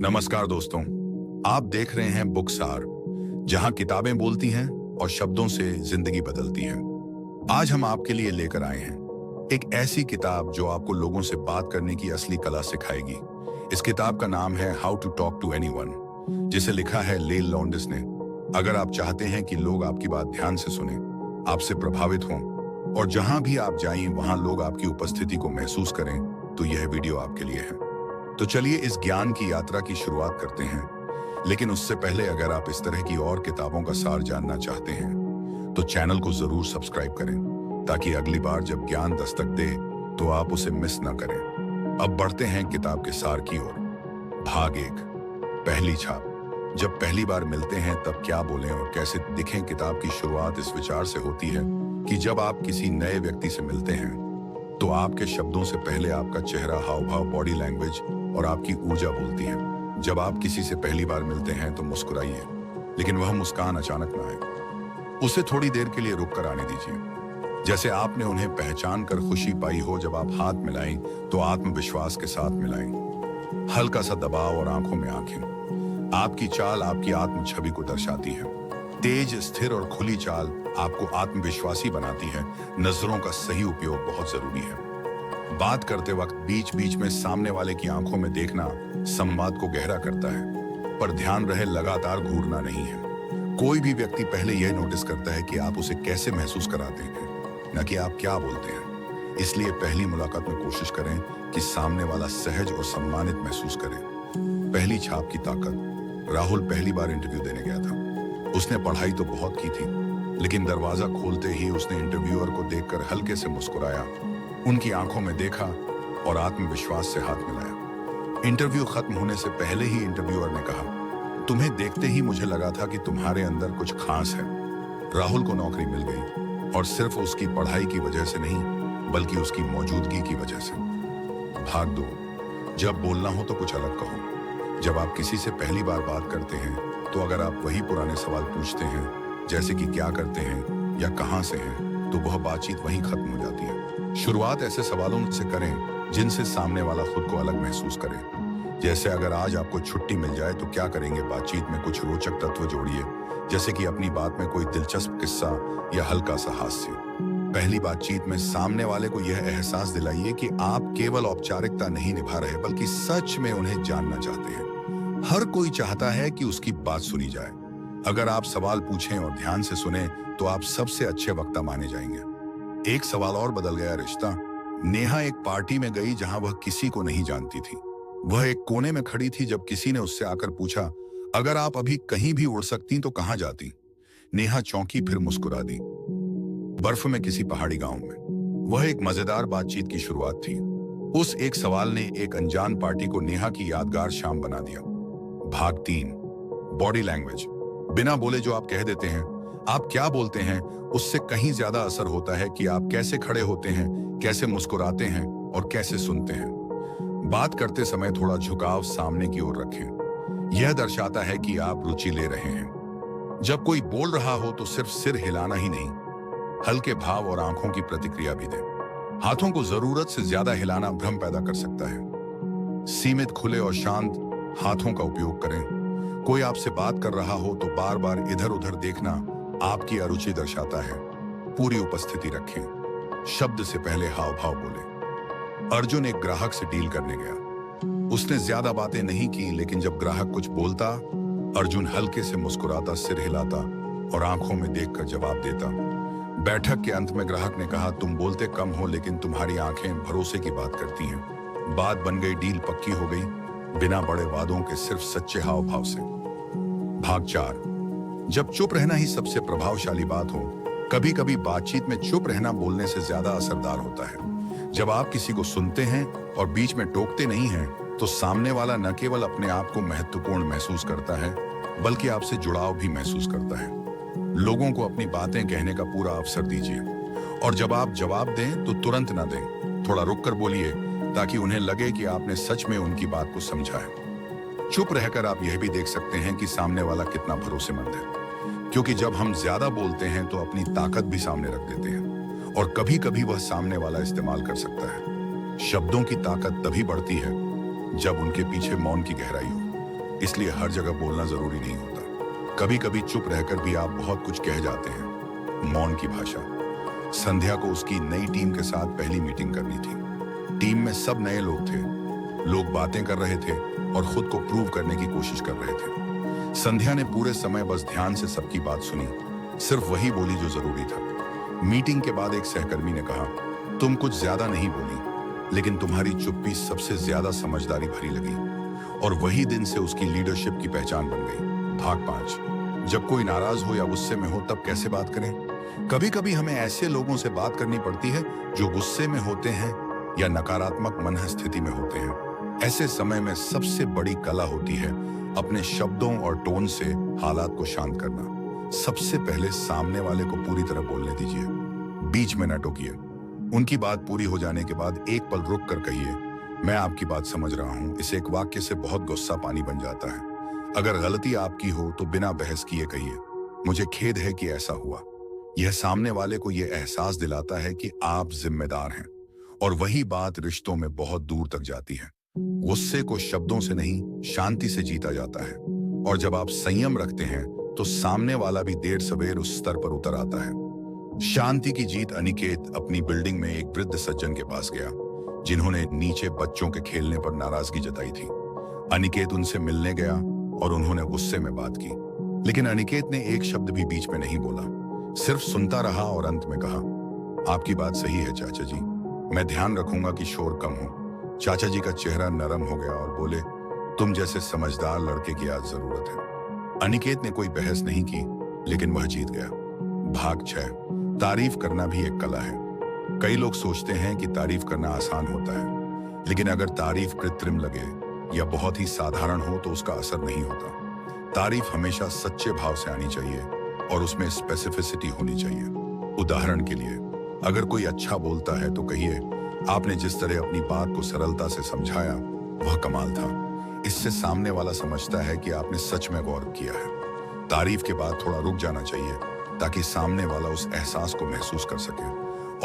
नमस्कार दोस्तों, आप देख रहे हैं बुकसार, जहां किताबें बोलती हैं और शब्दों से जिंदगी बदलती है। आज हम आपके लिए लेकर आए हैं एक ऐसी किताब जो आपको लोगों से बात करने की असली कला सिखाएगी। इस किताब का नाम है how to talk to anyone, जिसे लिखा है लेल लॉन्डिस ने। अगर आप चाहते हैं कि लोग आपकी बात ध्यान से सुने, आपसे प्रभावित हों और जहां भी आप जाएं वहां लोग आपकी उपस्थिति को महसूस करें, तो यह वीडियो आपके लिए है। तो चलिए इस ज्ञान की यात्रा की शुरुआत करते हैं। लेकिन उससे पहले अगर आप इस तरह की और किताबों का सार जानना चाहते हैं तो चैनल को जरूर सब्सक्राइब करें, ताकि अगली बार जब ज्ञान दस्तक दे तो आप उसे मिस ना करें। अब बढ़ते हैं किताब के सार की ओर। भाग 1, पहली छाप। जब पहली बार मिलते हैं तब क्या बोलें और कैसे दिखें। किताब की शुरुआत इस विचार से होती है कि जब आप किसी नए व्यक्ति से मिलते हैं तो आपके शब्दों से पहले आपका चेहरा, हाव भाव, बॉडी लैंग्वेज और आपकी ऊर्जा बोलती है। जब आप किसी से पहली बार मिलते हैं तो मुस्कुराइए, लेकिन वह मुस्कान अचानक ना आए। उसे थोड़ी देर के लिए रुक कर आने दीजिए, जैसे आपने उन्हें पहचान कर खुशी पाई हो। जब आप हाथ मिलाएं तो आत्मविश्वास के साथ मिलाएं। हल्का सा दबाव और आंखों में आंखें। आपकी चाल आपकी आत्म छवि को दर्शाती है। तेज, स्थिर और खुली चाल आपको आत्मविश्वासी बनाती है। नजरों का सही उपयोग बहुत जरूरी है। बात करते वक्त बीच बीच में सामने वाले की आंखों में देखना संवाद को गहरा करता है, पर ध्यान रहे लगातार घूरना नहीं है। कोई भी व्यक्ति पहले यह नोटिस करता है कि आप उसे कैसे महसूस कराते हैं, न कि आप क्या बोलते हैं। इसलिए पहली मुलाकात में कोशिश करें कि सामने वाला सहज और सम्मानित महसूस करे। पहली छाप की ताकत। राहुल पहली बार इंटरव्यू देने गया था। उसने पढ़ाई तो बहुत की थी, लेकिन दरवाजा खोलते ही उसने इंटरव्यूअर को देखकर हल्के से मुस्कुराया, उनकी आंखों में देखा और आत्मविश्वास से हाथ मिलाया। इंटरव्यू खत्म होने से पहले ही इंटरव्यूअर ने कहा, तुम्हें देखते ही मुझे लगा था कि तुम्हारे अंदर कुछ खास है। राहुल को नौकरी मिल गई, और सिर्फ उसकी पढ़ाई की वजह से नहीं, बल्कि उसकी मौजूदगी की वजह से। भाग 2, जब बोलना हो तो कुछ अलग कहो। जब आप किसी से पहली बार बात करते हैं तो अगर आप वही पुराने सवाल पूछते हैं, जैसे कि क्या करते हैं या कहां से हैं, तो वह बातचीत वहीं खत्म हो जाती है। शुरुआत ऐसे सवालों से करें जिनसे सामने वाला खुद को अलग महसूस करे। जैसे अगर आज आपको छुट्टी मिल जाए तो क्या करेंगे। बातचीत में कुछ रोचक तत्व जोड़िए, जैसे कि अपनी बात में कोई दिलचस्प किस्सा या हल्का सा हास्य। पहली बातचीत में सामने वाले को यह एहसास दिलाइए कि आप केवल औपचारिकता नहीं निभा रहे, बल्कि सच में उन्हें जानना चाहते हैं। हर कोई चाहता है कि उसकी बात सुनी जाए। अगर आप सवाल पूछें और ध्यान से सुने तो आप सबसे अच्छे वक्ता माने जाएंगे। एक सवाल और बदल गया रिश्ता। नेहा एक पार्टी में गई जहां वह किसी को नहीं जानती थी। वह एक कोने में खड़ी थी जब किसी ने उससे आकर पूछा, अगर आप अभी कहीं भी उड़ सकती तो कहां जाती। नेहा चौंकी, फिर मुस्कुरा दी। बर्फ में किसी पहाड़ी गांव में। वह एक मजेदार बातचीत की शुरुआत थी। उस एक सवाल ने एक अनजान पार्टी को नेहा की यादगार शाम बना दिया। भाग 3, बॉडी लैंग्वेज। बिना बोले जो आप कह देते हैं, आप क्या बोलते हैं, उससे कहीं ज्यादा असर होता है कि आप कैसे खड़े होते हैं, कैसे मुस्कुराते हैं और कैसे सुनते हैं। बात करते समय थोड़ा झुकाव सामने की ओर रखें। यह दर्शाता है कि आप रुचि ले रहे हैं। जब कोई बोल रहा हो तो सिर्फ सिर हिलाना ही नहीं, हल्के भाव और आंखों की प्रतिक्रिया भी दें। हाथों को जरूरत से ज्यादा हिलाना भ्रम पैदा कर सकता है। सीमित, खुले और शांत हाथों का उपयोग करें। कोई आपसे बात कर रहा हो तो बार बार इधर उधर देखना आपकी अरुचि दर्शाता है। पूरी उपस्थिति रखें। शब्द से पहले हाव भाव बोले। अर्जुन एक ग्राहक से डील करने गया। उसने ज्यादा बातें नहीं की, लेकिन जब ग्राहक कुछ बोलता, अर्जुन हल्के से मुस्कुराता, सिर हिलाता और आंखों में देखकर जवाब देता। बैठक के अंत में ग्राहक ने कहा, तुम बोलते कम हो लेकिन तुम्हारी आंखें भरोसे की बात करती हैं। बात बन गई, डील पक्की हो गई, बिना बड़े वादों के, सिर्फ सच्चे हाव भाव से। भाग 4, जब चुप रहना ही सबसे प्रभावशाली बात हो। कभी कभी बातचीत में चुप रहना बोलने से ज्यादा असरदार होता है। जब आप किसी को सुनते हैं और बीच में टोकते नहीं हैं, तो सामने वाला न केवल अपने आप को महत्वपूर्ण महसूस करता है, बल्कि आपसे जुड़ाव भी महसूस करता है। लोगों को अपनी बातें कहने का पूरा अवसर दीजिए, और जब आप जवाब दें तो तुरंत ना दें। थोड़ा रुक कर बोलिए, ताकि उन्हें लगे कि आपने सच में उनकी बात को समझा है। चुप रहकर आप यह भी देख सकते हैं कि सामने वाला कितना भरोसेमंद है, क्योंकि जब हम ज्यादा बोलते हैं तो अपनी ताकत भी सामने रख देते हैं, और कभी कभी वह सामने वाला इस्तेमाल कर सकता है। शब्दों की ताकत तभी बढ़ती है जब उनके पीछे मौन की गहराई हो। इसलिए हर जगह बोलना जरूरी नहीं होता। कभी कभी चुप रहकर भी आप बहुत कुछ कह जाते हैं। मौन की भाषा। संध्या को उसकी नई टीम के साथ पहली मीटिंग करनी थी। टीम में सब नए लोग थे। लोग बातें कर रहे थे और खुद को प्रूव करने की कोशिश कर रहे थे। संध्या ने पूरे समय बस ध्यान से सबकी बात सुनी, सिर्फ वही बोली जो जरूरी था। मीटिंग के बाद एक सहकर्मी ने कहा, तुम कुछ ज्यादा नहीं बोली, लेकिन तुम्हारी चुप्पी सबसे ज्यादा समझदारी भरी लगी। और वही दिन से उसकी लीडरशिप की पहचान बन गई। भाग 5। जब कोई नाराज हो या गुस्से में हो तब कैसे बात करें। कभी कभी हमें ऐसे लोगों से बात करनी पड़ती है जो गुस्से में होते हैं या नकारात्मक मन स्थिति में होते हैं। ऐसे समय में सबसे बड़ी कला होती है अपने शब्दों और टोन से हालात को शांत करना। सबसे पहले सामने वाले को पूरी तरह बोलने दीजिए, बीच में न टोकिए। उनकी बात पूरी हो जाने के बाद एक पल रुक कर कहिए, मैं आपकी बात समझ रहा हूं। इस एक वाक्य से बहुत गुस्सा पानी बन जाता है। अगर गलती आपकी हो तो बिना बहस किए कहिए, मुझे खेद है कि ऐसा हुआ। यह सामने वाले को यह एहसास दिलाता है कि आप जिम्मेदार हैं, और वही बात रिश्तों में बहुत दूर तक जाती है। गुस्से को शब्दों से नहीं, शांति से जीता जाता है। और जब आप संयम रखते हैं तो सामने वाला भी देर सवेर उस स्तर पर उतर आता है। शांति की जीत। अनिकेत अपनी बिल्डिंग में एक वृद्ध सज्जन के पास गया, जिन्होंने नीचे बच्चों के खेलने पर नाराजगी जताई थी। अनिकेत उनसे मिलने गया और उन्होंने गुस्से में बात की, लेकिन अनिकेत ने एक शब्द भी बीच में नहीं बोला, सिर्फ सुनता रहा और अंत में कहा, आपकी बात सही है चाचा जी, मैं ध्यान रखूंगा कि शोर कम हो। चाचा जी का चेहरा नरम हो गया और बोले, तुम जैसे समझदार लड़के की आज जरूरत है। अनिकेत ने कोई बहस नहीं की, लेकिन वह जीत गया। भाग 6। तारीफ करना भी एक कला है। कई लोग सोचते हैं कि तारीफ करना आसान होता है, लेकिन अगर तारीफ कृत्रिम लगे या बहुत ही साधारण हो तो उसका असर नहीं होता। तारीफ हमेशा सच्चे भाव से आनी चाहिए और उसमें स्पेसिफिसिटी होनी चाहिए। उदाहरण के लिए, अगर कोई अच्छा बोलता है तो कहिए, आपने जिस तरह अपनी बात को सरलता से समझाया वह कमाल था। इससे सामने वाला समझता है कि आपने सच में गौर किया है। तारीफ के बाद थोड़ा रुक जाना चाहिए ताकि सामने वाला उस एहसास को महसूस कर सके।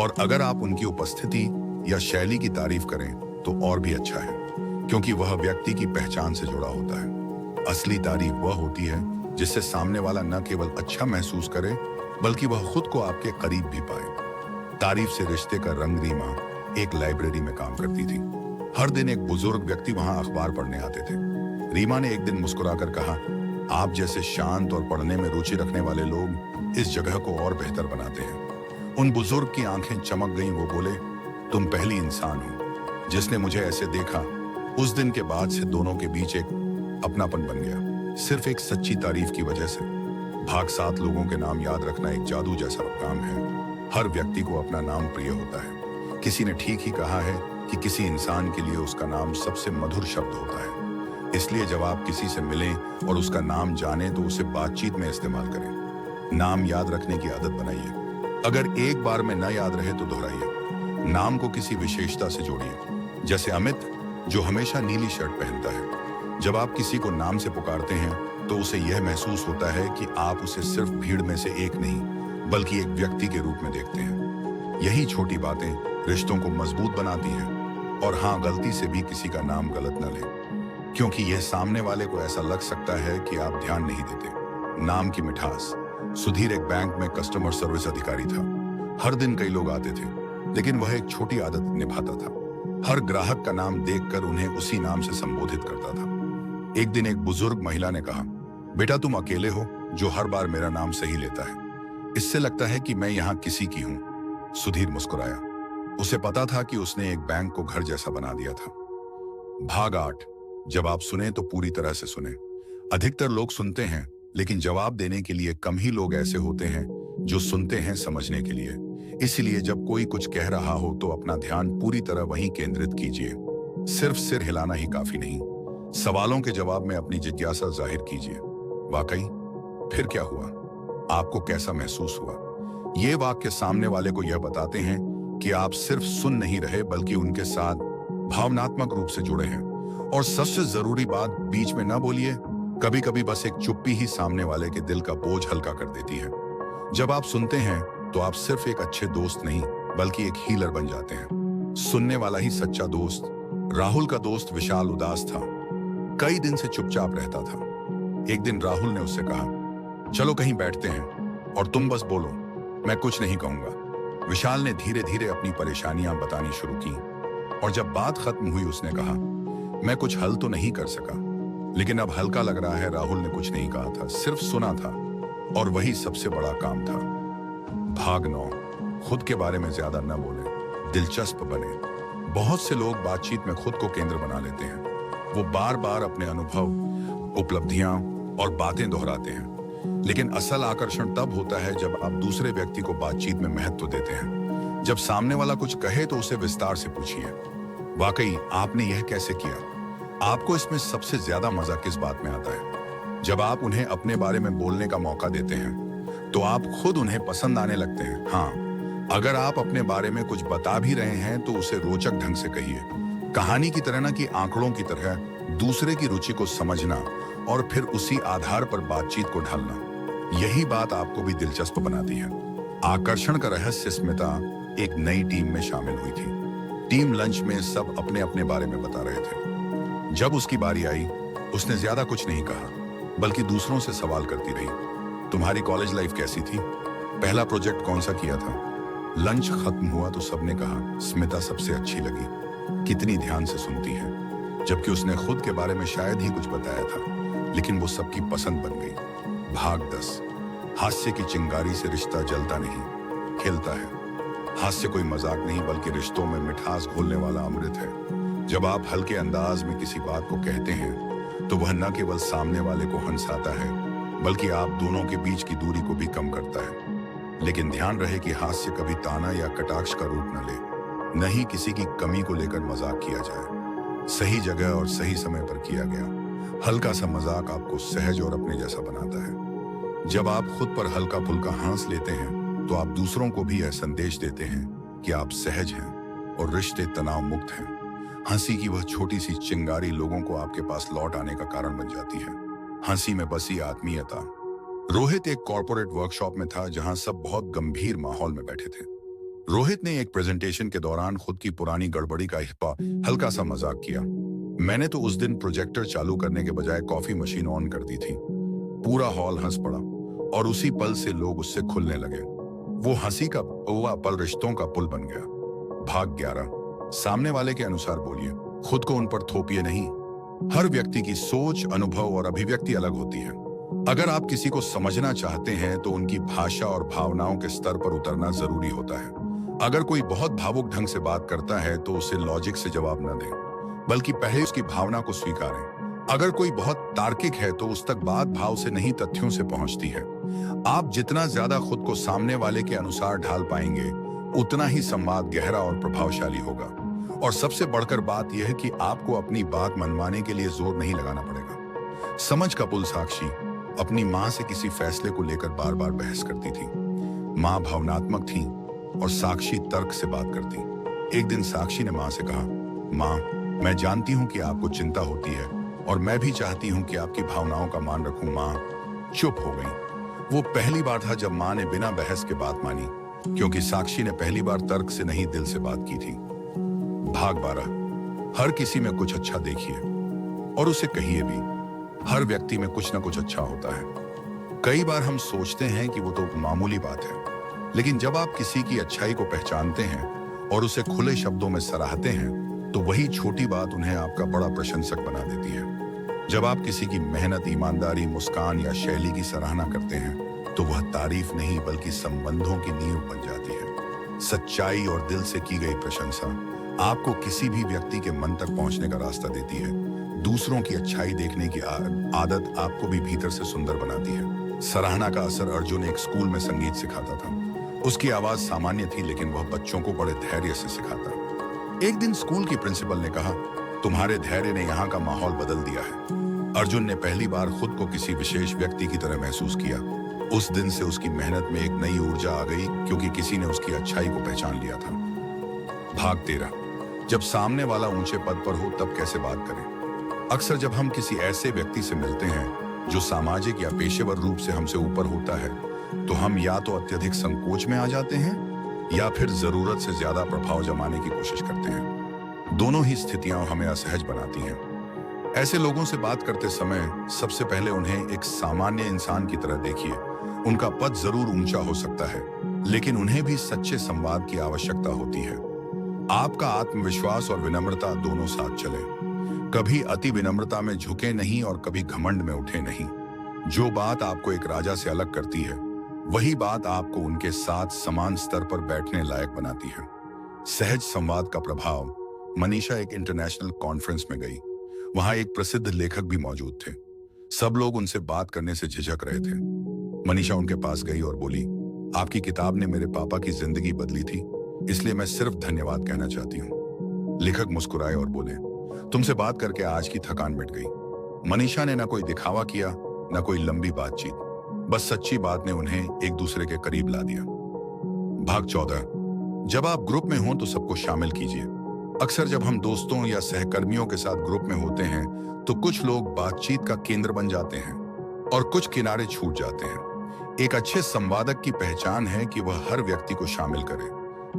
और अगर आप उनकी उपस्थिति या शैली की तारीफ करें तो और भी अच्छा है, क्योंकि वह व्यक्ति की पहचान से जुड़ा होता है। असली तारीफ वह होती है जिससे सामने वाला न केवल अच्छा महसूस करे, बल्कि वह खुद को आपके करीब भी पाए। तारीफ से रिश्ते का रंग। रीमा एक लाइब्रेरी में काम करती थी। हर दिन एक बुजुर्ग व्यक्ति वहां अखबार पढ़ने आते थे। रीमा ने एक दिन मुस्कुराकर कहा, आप जैसे शांत और पढ़ने में रुचि रखने वाले लोग इस जगह को और बेहतर बनाते हैं। उन बुजुर्ग की आंखें चमक गईं। वो बोले, तुम पहली इंसान हो जिसने मुझे ऐसे देखा। उस दिन के बाद से दोनों के बीच एक अपनापन बन गया, सिर्फ एक सच्ची तारीफ की वजह से। भाग 7। लोगों के नाम याद रखना एक जादू जैसा काम है। हर व्यक्ति को अपना नाम प्रिय होता है। किसी ने ठीक ही कहा है कि किसी इंसान के लिए उसका नाम सबसे मधुर शब्द होता है। इसलिए जब आप किसी से मिलें और उसका नाम जानें तो उसे बातचीत में इस्तेमाल करें। नाम याद रखने की आदत बनाइए। अगर एक बार में न याद रहे तो दोहराइए। नाम को किसी विशेषता से जोड़िए, जैसे अमित, जो हमेशा नीली शर्ट पहनता है। जब आप किसी को नाम से पुकारते हैं तो उसे यह महसूस होता है कि आप उसे सिर्फ भीड़ में से एक नहीं, बल्कि एक व्यक्ति के रूप में देखते हैं। यही छोटी बातें रिश्तों को मजबूत बनाती हैं। और हाँ, गलती से भी किसी का नाम गलत न लें, क्योंकि यह सामने वाले को ऐसा लग सकता है कि आप ध्यान नहीं देते। नाम की मिठास। सुधीर एक बैंक में कस्टमर सर्विस अधिकारी था। हर दिन कई लोग आते थे, लेकिन वह एक छोटी आदत निभाता था। हर ग्राहक का नाम देखकर उन्हें उसी नाम से संबोधित करता था। एक दिन एक बुजुर्ग महिला ने कहा, बेटा तुम अकेले हो जो हर बार मेरा नाम सही लेता है। इससे लगता है कि मैं यहाँ किसी की हूँ। सुधीर मुस्कुराया। उसे पता था कि उसने एक बैंक को घर जैसा बना दिया था। भाग 8। जब आप सुने तो पूरी तरह से सुने। अधिकतर लोग सुनते हैं, लेकिन जवाब देने के लिए कम ही लोग ऐसे होते हैं जो सुनते हैं समझने के लिए। इसलिए जब कोई कुछ कह रहा हो तो अपना ध्यान पूरी तरह वहीं केंद्रित कीजिए। सिर्फ सिर हिलाना ही काफी नहीं। सवालों के जवाब में अपनी जिज्ञासा जाहिर कीजिए। वाकई? फिर क्या हुआ? आपको कैसा महसूस हुआ? ये वाक्य सामने वाले को यह बताते हैं कि आप सिर्फ सुन नहीं रहे, बल्कि उनके साथ भावनात्मक रूप से जुड़े हैं। और सबसे जरूरी बात, बीच में ना बोलिए। कभी कभी बस एक चुप्पी ही सामने वाले के दिल का बोझ हल्का कर देती है। जब आप सुनते हैं तो आप सिर्फ एक अच्छे दोस्त नहीं, बल्कि एक हीलर बन जाते हैं। सुनने वाला ही सच्चा दोस्त। राहुल का दोस्त विशाल उदास था। कई दिन से चुपचाप रहता था। एक दिन राहुल ने उससे कहा, चलो कहीं बैठते हैं और तुम बस बोलो, मैं कुछ नहीं कहूंगा। विशाल ने धीरे धीरे अपनी परेशानियां बतानी शुरू की और जब बात खत्म हुई उसने कहा, मैं कुछ हल तो नहीं कर सका, लेकिन अब हल्का लग रहा है। राहुल ने कुछ नहीं कहा था, सिर्फ सुना था, और वही सबसे बड़ा काम था। भाग 9, खुद के बारे में ज्यादा न बोले, दिलचस्प बने। बहुत से लोग बातचीत में खुद को केंद्र बना लेते हैं। वो बार बार अपने अनुभव, उपलब्धियां और बातें दोहराते हैं, लेकिन असल आकर्षण तब होता है जब आप दूसरे व्यक्ति को बातचीत में महत्व देते हैं। जब सामने वाला कुछ कहे तो उसे विस्तार से पूछिए, वाकई आपने यह कैसे किया? आपको इसमें सबसे ज्यादा मजा किस बात में आता है? जब आप उन्हें अपने बारे में बोलने का मौका देते हैं तो आप खुद उन्हें पसंद आने लगते हैं। हाँ, अगर आप अपने बारे में कुछ बता भी रहे हैं तो उसे रोचक ढंग से कहिए, कहानी की तरह ना कि आंकड़ों की तरह। दूसरे की रुचि को समझना और फिर उसी आधार पर बातचीत को ढालना, यही बात आपको भी दिलचस्प बनाती है। आकर्षण का रहस्य स्मिता एक नई टीम में शामिल हुई थी। टीम लंच में सब अपने अपने बारे में बता रहे थे। जब उसकी बारी आई, उसने ज्यादा कुछ नहीं कहा, बल्कि दूसरों से सवाल करती रही, तुम्हारी कॉलेज लाइफ कैसी थी? पहला प्रोजेक्ट कौन सा किया था? लंच खत्म हुआ तो सबने कहा, स्मिता सबसे अच्छी लगी, कितनी ध्यान से सुनती है। जबकि उसने खुद के बारे में शायद ही कुछ बताया था, लेकिन वो सबकी पसंद बन गई। भाग 10, हास्य की चिंगारी से रिश्ता जलता नहीं, खिलता है। हास्य कोई मजाक नहीं, बल्कि रिश्तों में मिठास घोलने वाला अमृत है। जब आप हल्के अंदाज में किसी बात को कहते हैं तो वह न केवल सामने वाले को हंसाता है, बल्कि आप दोनों के बीच की दूरी को भी कम करता है। लेकिन ध्यान रहे कि हास्य कभी ताना या कटाक्ष का रूप न ले, न ही किसी की कमी को लेकर मजाक किया जाए। सही जगह और सही समय पर किया गया हल्का सा मजाक आपको सहज और अपने जैसा बनाता है। जब आप खुद पर हल्का फुल्का हंस लेते हैं तो आप दूसरों को भी यह संदेश देते हैं कि आप सहज हैं और रिश्ते तनाव मुक्त हैं। हंसी की वह छोटी सी चिंगारी लोगों को आपके पास लौट आने का कारण बन जाती है। हंसी में बसी आत्मीयता। रोहित एक कॉर्पोरेट वर्कशॉप में था जहां सब बहुत गंभीर माहौल में बैठे थे। रोहित ने एक प्रेजेंटेशन के दौरान खुद की पुरानी गड़बड़ी का हल्का सा मजाक किया। मैंने तो उस दिन प्रोजेक्टर चालू करने के बजाय कॉफी मशीन ऑन कर दी थी। पूरा हॉल हंस पड़ा और उसी पल से लोग उससे खुलने लगे। वो हंसी का पल रिश्तों का पुल बन गया। भाग 11, सामने वाले के अनुसार बोलिए, खुद को उन पर थोपिए नहीं। हर व्यक्ति की सोच, अनुभव और अभिव्यक्ति अलग होती है। अगर आप किसी को समझना चाहते हैं तो उनकी भाषा और भावनाओं के स्तर पर उतरना जरूरी होता है। अगर कोई बहुत भावुक ढंग से बात करता है तो उसे लॉजिक से जवाब न दें, बल्कि पहले उसकी भावना को स्वीकारें। अगर कोई बहुत तार्किक है तो उस तक बात भाव से नहीं तथ्यों से पहुंचती है। आप जितना ज्यादा खुद को सामने वाले के अनुसार ढाल पाएंगे, उतना ही संवाद गहरा और प्रभावशाली होगा। और सबसे बढ़कर बात यह है कि आपको अपनी बात मनवाने के लिए जोर नहीं लगाना पड़ेगा। समझ का पुल साक्षी अपनी माँ से किसी फैसले को लेकर बार बार बहस करती थी। माँ भावनात्मक थी और साक्षी तर्क से बात करती। एक दिन साक्षी ने माँ से कहा, माँ, मैं जानती हूँ कि आपको चिंता होती है और मैं भी चाहती हूँ कि आपकी भावनाओं का मान रखूं। माँ चुप हो गई। वो पहली बार था जब माँ ने बिना बहस के बात मानी, क्योंकि साक्षी ने पहली बार तर्क से नहीं दिल से बात की थी। भाग 12, हर किसी में कुछ अच्छा देखिए और उसे कहिए भी। हर व्यक्ति में कुछ ना कुछ अच्छा होता है। कई बार हम सोचते हैं कि वो तो मामूली बात है, लेकिन जब आप किसी की अच्छाई को पहचानते हैं और उसे खुले शब्दों में सराहते हैं तो वही छोटी बात उन्हें आपका बड़ा प्रशंसक बना देती है। जब आप किसी की मेहनत, ईमानदारी, मुस्कान या शैली की सराहना करते हैं तो वह तारीफ नहीं बल्कि संबंधों की नींव बन जाती है। सच्चाई और दिल से की गई प्रशंसा आपको किसी भी व्यक्ति के मन तक पहुंचने का रास्ता देती है। दूसरों की अच्छाई देखने की आदत आपको भी भीतर से सुंदर बनाती है। सराहना का असर। अर्जुन एक स्कूल में संगीत सिखाता था। उसकी आवाज सामान्य थी, लेकिन वह बच्चों को बड़े धैर्य से सिखाता। एक दिन स्कूल की प्रिंसिपल ने कहा, तुम्हारे धैर्य ने यहाँ का माहौल बदल दिया है। अर्जुन ने पहली बार खुद को किसी विशेष व्यक्ति की तरह महसूस किया। उस दिन से उसकी मेहनत में एक नई ऊर्जा आ गई, क्योंकि किसी ने उसकी अच्छाई को पहचान लिया था। भाग 13, जब सामने वाला ऊंचे पद पर हो तब कैसे बात करें। अक्सर जब हम किसी ऐसे व्यक्ति से मिलते हैं जो सामाजिक या पेशेवर रूप से हमसे ऊपर होता है, तो हम या तो अत्यधिक संकोच में आ जाते हैं या फिर जरूरत से ज्यादा प्रभाव जमाने की कोशिश करते हैं। दोनों ही स्थितियां हमें असहज बनाती हैं। ऐसे लोगों से बात करते समय सबसे पहले उन्हें एक सामान्य इंसान की तरह देखिए। उनका पद जरूर ऊंचा हो सकता है, लेकिन उन्हें भी सच्चे संवाद की आवश्यकता होती है। आपका आत्मविश्वास और विनम्रता दोनों साथ चले। कभी अति विनम्रता में झुके नहीं और कभी घमंड में उठे नहीं। जो बात आपको एक राजा से अलग करती है, वही बात आपको उनके साथ समान स्तर पर बैठने लायक बनाती है। सहज संवाद का प्रभाव। मनीषा एक इंटरनेशनल कॉन्फ्रेंस में गई। वहां एक प्रसिद्ध लेखक भी मौजूद थे। सब लोग उनसे बात करने से झिझक रहे थे। मनीषा उनके पास गई और बोली, आपकी किताब ने मेरे पापा की जिंदगी बदली थी, इसलिए मैं सिर्फ धन्यवाद कहना चाहती हूँ। लेखक मुस्कुराए और बोले, तुमसे बात करके आज की थकान मिट गई। मनीषा ने ना कोई दिखावा किया, ना कोई लंबी बातचीत, बस सच्ची बात ने उन्हें एक दूसरे के करीब ला दिया। भाग 14। जब आप ग्रुप में हों तो सबको शामिल कीजिए। अक्सर जब हम दोस्तों या सहकर्मियों के साथ ग्रुप में होते हैं तो कुछ लोग बातचीत का केंद्र बन जाते हैं और कुछ किनारे छूट जाते हैं। एक अच्छे संवादक की पहचान है कि वह हर व्यक्ति को शामिल करे।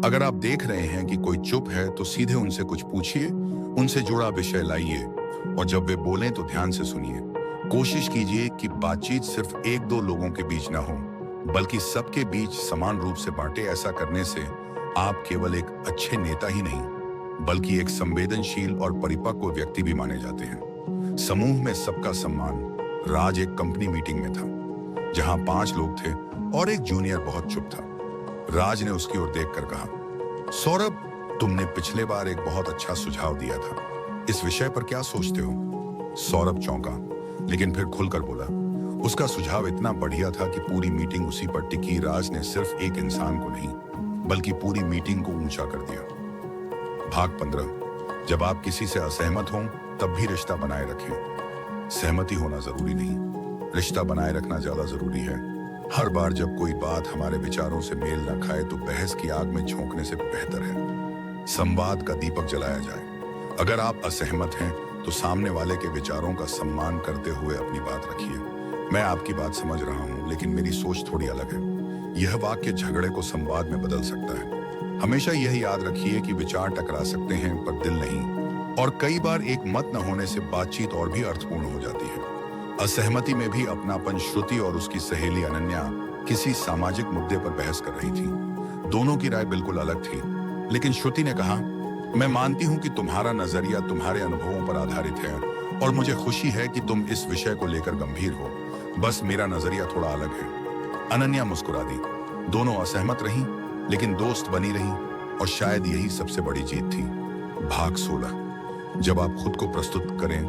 अगर आप देख रहे हैं कि कोई चुप है तो सीधे उनसे कुछ पूछिए, उनसे जुड़ा विषय लाइए और जब वे बोलें तो ध्यान से सुनिए। कोशिश कीजिए कि बातचीत सिर्फ एक दो लोगों के बीच ना हो, बल्कि सबके बीच समान रूप से बांटे। ऐसा करने से आप केवल एक अच्छे नेता ही नहीं, बल्कि एक संवेदनशील और परिपक्व व्यक्ति भी माने जाते हैं। समूह में सबका सम्मान। राज एक कंपनी मीटिंग में था जहां 5 लोग थे और एक जूनियर बहुत चुप था। राज ने उसकी ओर देखकर कहा, सौरभ, तुमने पिछले बार एक बहुत अच्छा सुझाव दिया था, इस विषय पर क्या सोचते हो? सौरभ चौंका, लेकिन फिर खुलकर बोला, उसका सुझाव इतना बढ़िया था कि पूरी मीटिंग उसी पर टिकी। राज ने सिर्फ एक इंसान को नहीं, बल्कि पूरी मीटिंग को ऊंचा कर दिया। भाग 15। जब आप किसी से असहमत हों तब भी रिश्ता बनाए रखें। सहमति होना जरूरी नहीं, रिश्ता बनाए रखना ज्यादा जरूरी है। हर बार जब कोई बात हमारे विचारों से मेल न खाए तो बहस की आग में झोंकने से बेहतर है संवाद का दीपक जलाया जाए। अगर आप असहमत हैं तो सामने वाले के विचारों का सम्मान करते हुए अपनी बात रखिए। मैं आपकी बात समझ रहा हूं, लेकिन मेरी सोच थोड़ी अलग है। यह वाक्य झगड़े को संवाद में बदल सकता है। हमेशा यह याद रखिए कि विचार टकरा सकते हैं पर दिल नहीं, और कई बार एक मत न होने से बातचीत और भी अर्थपूर्ण हो जाती है। असहमति में भी अपनापन। श्रुति और उसकी सहेली अनन्या किसी सामाजिक मुद्दे पर बहस कर रही थी। दोनों की राय बिल्कुल अलग थी, लेकिन श्रुति ने कहा, मैं मानती हूं कि तुम्हारा नजरिया तुम्हारे अनुभवों पर आधारित है और मुझे खुशी है कि तुम इस विषय को लेकर गंभीर हो। बस मेरा नजरिया थोड़ा अलग है। अनन्या मुस्कुरा दी। दोनों असहमत रहीं, लेकिन दोस्त बनी रहीं, और शायद यही सबसे बड़ी जीत थी। भाग 16। जब आप खुद को प्रस्तुत करें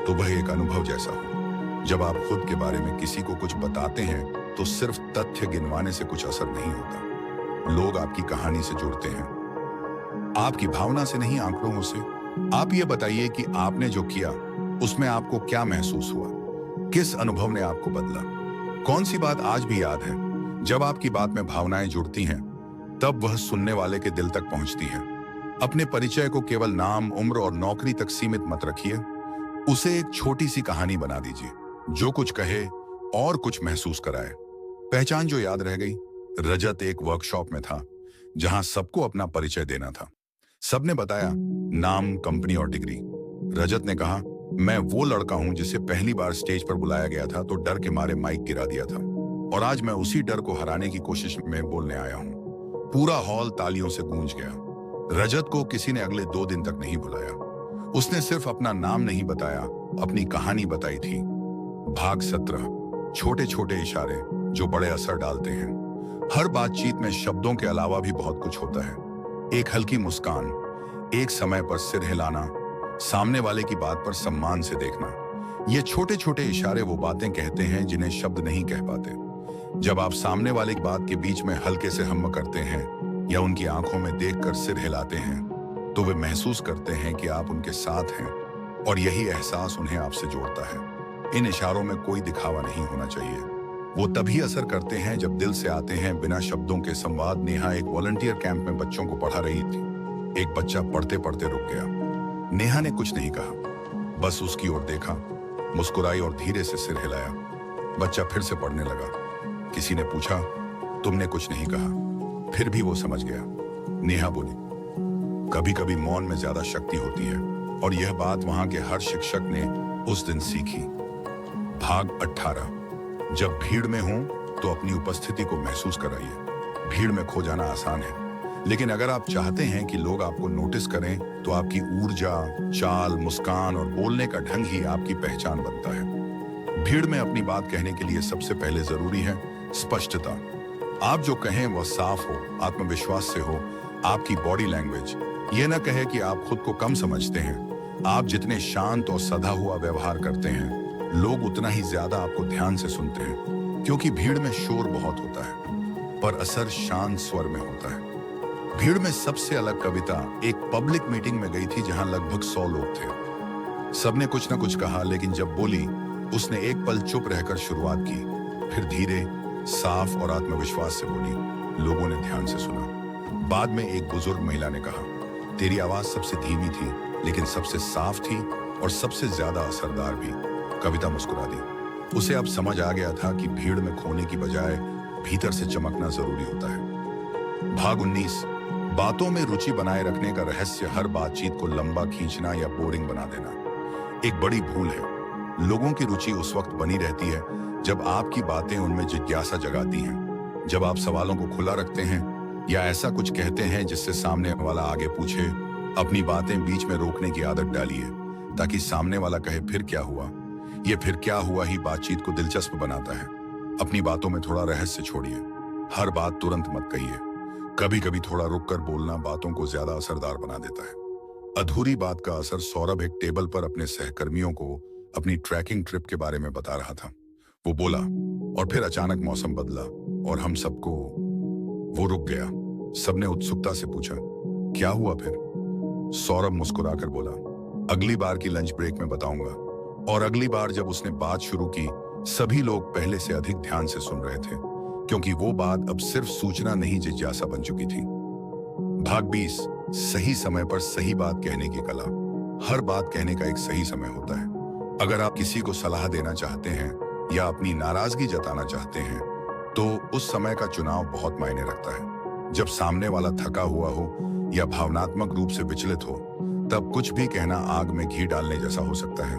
तो वह एक अनुभव जैसा हो। जब आप खुद के बारे में किसी को कुछ बताते हैं तो सिर्फ तथ्य गिनवाने से कुछ असर नहीं होता। लोग आपकी कहानी से जुड़ते हैं, आपकी भावना से नहीं, आंकड़ों से। आप ये बताइए कि आपने जो किया उसमें आपको क्या महसूस हुआ, किस अनुभव ने आपको बदला, कौन सी बात आज भी याद है। जब आपकी बात में भावनाएं जुड़ती हैं तब वह सुनने वाले के दिल तक पहुंचती है। अपने परिचय को केवल नाम, उम्र और नौकरी तक सीमित मत रखिए। उसे एक छोटी सी कहानी बना दीजिए, जो कुछ कहे और कुछ महसूस कराए। पहचान जो याद रह गई। रजत एक वर्कशॉप में था जहां सबको अपना परिचय देना था। सबने बताया नाम, कंपनी और डिग्री। रजत ने कहा, मैं वो लड़का हूं जिसे पहली बार स्टेज पर बुलाया गया था तो डर के मारे माइक गिरा दिया था, और आज मैं उसी डर को हराने की कोशिश में बोलने आया हूं। पूरा हॉल तालियों से गूंज गया। रजत को किसी ने अगले 2 दिन तक नहीं बुलाया। उसने सिर्फ अपना नाम नहीं बताया, अपनी कहानी बताई थी। भाग 17। छोटे छोटे इशारे जो बड़े असर डालते हैं। हर बातचीत में शब्दों के अलावा भी बहुत कुछ होता है। एक हल्की मुस्कान, एक समय पर सिर हिलाना, सामने वाले की बात पर सम्मान से देखना। ये छोटे छोटे इशारे वो बातें कहते हैं जिन्हें शब्द नहीं कह पाते। जब आप सामने वाले की बात के बीच में हल्के से हम करते हैं या उनकी आंखों में देखकर सिर हिलाते हैं तो वे महसूस करते हैं कि आप उनके साथ हैं, और यही एहसास उन्हें आपसे जोड़ता है। इन इशारों में कोई दिखावा नहीं होना चाहिए। वो तभी असर करते हैं जब दिल से आते हैं, बिना शब्दों के। संवाद। नेहा एक वॉलंटियर कैंप में बच्चों को पढ़ा रही थी। एक बच्चा पढ़ते पढ़ते रुक गया। नेहा ने कुछ नहीं कहा, बस उसकी ओर देखा, मुस्कुराई और धीरे से सिर हिलाया। बच्चा फिर से पढ़ने लगा। किसी ने पूछा, तुमने कुछ नहीं कहा? फिर भी वो समझ गया। नेहा बोली, कभी कभी मौन में ज्यादा शक्ति होती है, और यह बात वहां के हर शिक्षक ने उस दिन सीखी। भाग 18। जब भीड़ में हो तो अपनी उपस्थिति को महसूस कराइए। भीड़ में खो जाना आसान है, लेकिन अगर आप चाहते हैं कि लोग आपको नोटिस करें तो आपकी ऊर्जा, चाल, मुस्कान और बोलने का ढंग ही आपकी पहचान बनता है। भीड़ में अपनी बात कहने के लिए सबसे पहले जरूरी है स्पष्टता। आप जो कहें वह साफ हो, आत्मविश्वास से हो। आपकी बॉडी लैंग्वेज यह ना कहे कि आप खुद को कम समझते हैं। आप जितने शांत और सधा हुआ व्यवहार करते हैं, लोग उतना ही ज्यादा आपको ध्यान से सुनते हैं, क्योंकि भीड़ में शोर बहुत होता है पर असर शांत स्वर में होता है। भीड़ में सबसे अलग कविता एक पब्लिक मीटिंग में गई थी जहां लगभग 100 लोग थे। सबने कुछ ना कुछ कहा, लेकिन जब बोली उसने एक पल चुप रहकर शुरुआत की, फिर धीरे, साफ और आत्मविश्वास से बोली। लोगों ने ध्यान से सुना। बाद में एक बुजुर्ग महिला ने कहा, तेरी आवाज सबसे धीमी थी, लेकिन सबसे साफ थी और सबसे ज्यादा असरदार भी। कविता मुस्कुरा दी। उसे अब समझ आ गया था कि भीड़ में खोने की बजाय भीतर से चमकना जरूरी होता है। भाग 19। बातों में रुचि बनाए रखने का रहस्य हर बातचीत को लंबा खींचना या बोरिंग बना देना एक बड़ी भूल है। लोगों की रुचि उस वक्त बनी रहती है जब आपकी बातें उनमें जिज्ञासा जगाती हैं, जब आप सवालों को खुला रखते हैं या ऐसा कुछ कहते हैं जिससे सामने वाला आगे पूछे। अपनी बातें बीच में रोकने की आदत डालिए ताकि सामने वाला कहे फिर क्या हुआ। ये फिर क्या हुआ ही बातचीत को दिलचस्प बनाता है। अपनी बातों में थोड़ा रहस्य छोड़िए। हर बात तुरंत मत कहिए। कभी कभी थोड़ा रुककर बोलना बातों को ज्यादा असरदार बना देता है। अधूरी बात का असर। सौरभ एक टेबल पर अपने सहकर्मियों को अपनी ट्रैकिंग ट्रिप के बारे में बता रहा था। वो बोला और फिर अचानक मौसम बदला और हम सबको। वो रुक गया। सबने उत्सुकता से पूछा, क्या हुआ फिर? सौरभ मुस्कुराकर बोला, अगली बार की लंच ब्रेक में बताऊंगा। और अगली बार जब उसने बात शुरू की, सभी लोग पहले से अधिक ध्यान से सुन रहे थे, क्योंकि वो बात अब सिर्फ सूचना नहीं, जिज्ञासा बन चुकी थी। भाग 20। सही समय पर सही बात कहने की कला। हर बात कहने का एक सही समय होता है। अगर आप किसी को सलाह देना चाहते हैं या अपनी नाराजगी जताना चाहते हैं, तो उस समय का चुनाव बहुत मायने रखता है। जब सामने वाला थका हुआ हो या भावनात्मक रूप से विचलित हो, तब कुछ भी कहना आग में घी डालने जैसा हो सकता है।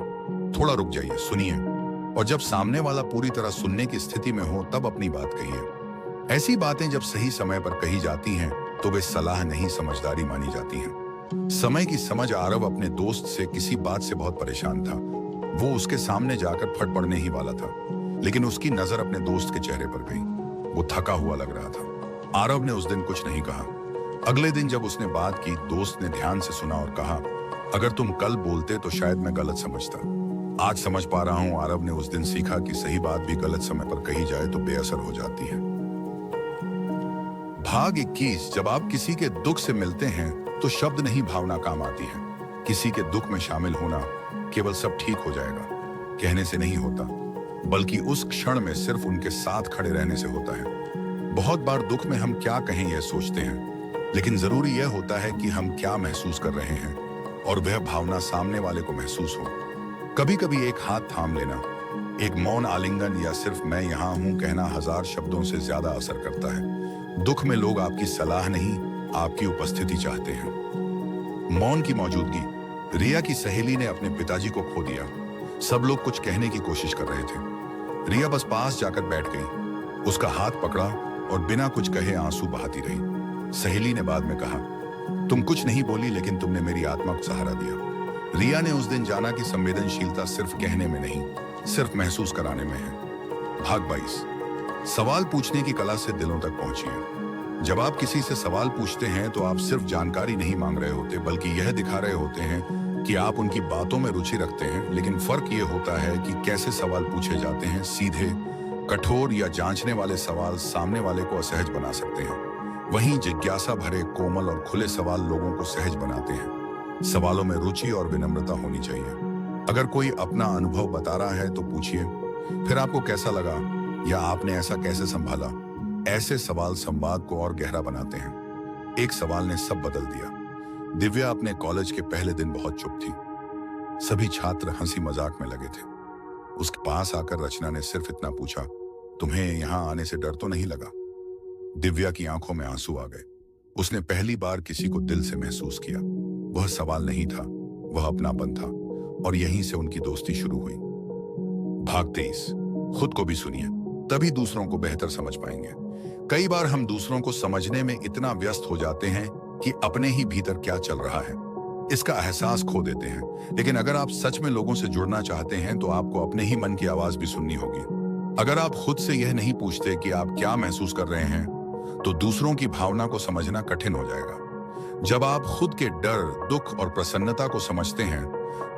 थोड़ा रुक जाइए, सुनिए, और जब सामने वाला पूरी तरह सुनने की स्थिति में हो, तब अपनी बात कहिए। ऐसी बातें जब सही समय पर कही जाती हैं, तो वे सलाह नहीं, समझदारी मानी जाती हैं। समय की समझ। आरव अपने दोस्त से किसी बात से बहुत परेशान था। वो उसके सामने जाकर फट पड़ने ही वाला था, लेकिन उसकी नजर अपने दोस्त के चेहरे पर गई। वो थका हुआ लग रहा था। आरव ने उस दिन कुछ नहीं कहा। अगले दिन जब उसने बात की, दोस्त ने ध्यान से सुना और कहा, अगर तुम कल बोलते तो शायद मैं गलत समझता। आज समझ पा रहा हूं। आरव ने उस दिन सीखा कि सही बात भी गलत समय पर कही जाए तो बेअसर हो जाती है। भाग 21। जब आप किसी के दुख से मिलते हैं तो शब्द नहीं, भावना काम आती है। किसी के दुख में शामिल होना केवल सब ठीक हो जाएगा कहने से नहीं होता, बल्कि उस क्षण में सिर्फ उनके साथ खड़े रहने से होता है। बहुत बार दुख में हम क्या कहें यह सोचते हैं, लेकिन जरूरी यह होता है कि हम क्या महसूस कर रहे हैं और वह भावना सामने वाले को महसूस हो। कभी कभी एक हाथ थाम लेना, एक मौन आलिंगन या सिर्फ मैं यहां हूं कहना 1000 शब्दों से ज्यादा असर करता है। दुख में लोग आपकी सलाह नहीं, आपकी उपस्थिति चाहते हैं। मौन की मौजूदगी। रिया की सहेली ने अपने पिताजी को खो दिया। सब लोग कुछ कहने की कोशिश कर रहे थे। रिया बस पास जाकर बैठ गई, उसका हाथ पकड़ा और बिना कुछ कहे आंसू बहाती रही। सहेली ने बाद में कहा, तुम कुछ नहीं बोली, लेकिन तुमने मेरी आत्मा को सहारा दिया। रिया ने उस दिन जाना कि संवेदनशीलता सिर्फ कहने में नहीं, सिर्फ महसूस कराने में है। भाग 22। सवाल पूछने की कला से दिलों तक पहुंचिए। जब आप किसी से सवाल पूछते हैं तो आप सिर्फ जानकारी नहीं मांग रहे होते, बल्कि यह दिखा रहे होते हैं कि आप उनकी बातों में रुचि रखते हैं। लेकिन फर्क यह होता है कि कैसे सवाल पूछे जाते हैं। सीधे, कठोर या जांचने वाले सवाल सामने वाले को असहज बना सकते हैं। वहीं जिज्ञासा भरे, कोमल और खुले सवाल लोगों को सहज बनाते हैं। सवालों में रुचि और विनम्रता होनी चाहिए। अगर कोई अपना अनुभव बता रहा है तो पूछिए, फिर आपको कैसा लगा या आपने ऐसा कैसे संभाला। ऐसे सवाल संवाद को और गहरा बनाते हैं। एक सवाल ने सब बदल दिया। दिव्या अपने कॉलेज के पहले दिन बहुत चुप थी। सभी छात्र हंसी मजाक में लगे थे। उसके पास आकर रचना ने सिर्फ इतना पूछा, तुम्हें यहां आने से डर तो नहीं लगा? दिव्या की आंखों में आंसू आ गए। उसने पहली बार किसी को दिल से महसूस किया। वह सवाल नहीं था, वह अपनापन था। और यहीं से उनकी दोस्ती शुरू हुई। भाग 23। खुद को भी सुनिए, तभी दूसरों को बेहतर समझ पाएंगे। कई बार हम दूसरों को समझने में इतना व्यस्त हो जाते हैं कि अपने ही भीतर क्या चल रहा है इसका एहसास खो देते हैं। लेकिन अगर आप सच में लोगों से जुड़ना चाहते हैं तो आपको अपने ही मन की आवाज भी सुननी होगी। अगर आप खुद से यह नहीं पूछते कि आप क्या महसूस कर रहे हैं, तो दूसरों की भावना को समझना कठिन हो जाएगा। जब आप खुद के डर, दुख और प्रसन्नता को समझते हैं,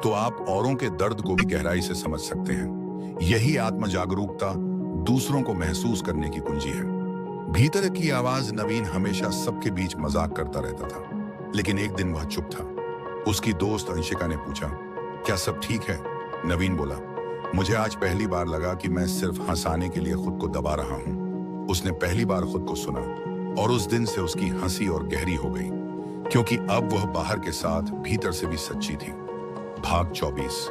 तो आप औरों के दर्द को भी गहराई से समझ सकते हैं। यही आत्म जागरूकता दूसरों को महसूस करने की कुंजी है। भीतर की आवाज नवीन हमेशा सबके बीच मजाक करता रहता था, लेकिन एक दिन वह चुप था। उसकी दोस्त अंशिका ने पूछा, क्या सब ठीक है? नवीन बोला, मुझे आज पहली बार लगा कि मैं सिर्फ हंसाने के लिए खुद को दबा रहा हूं। उसने पहली बार खुद को सुना और उस दिन से उसकी हंसी और गहरी हो गई, क्योंकि अब वह बाहर के साथ भीतर से भी सच्ची थी। भाग 24।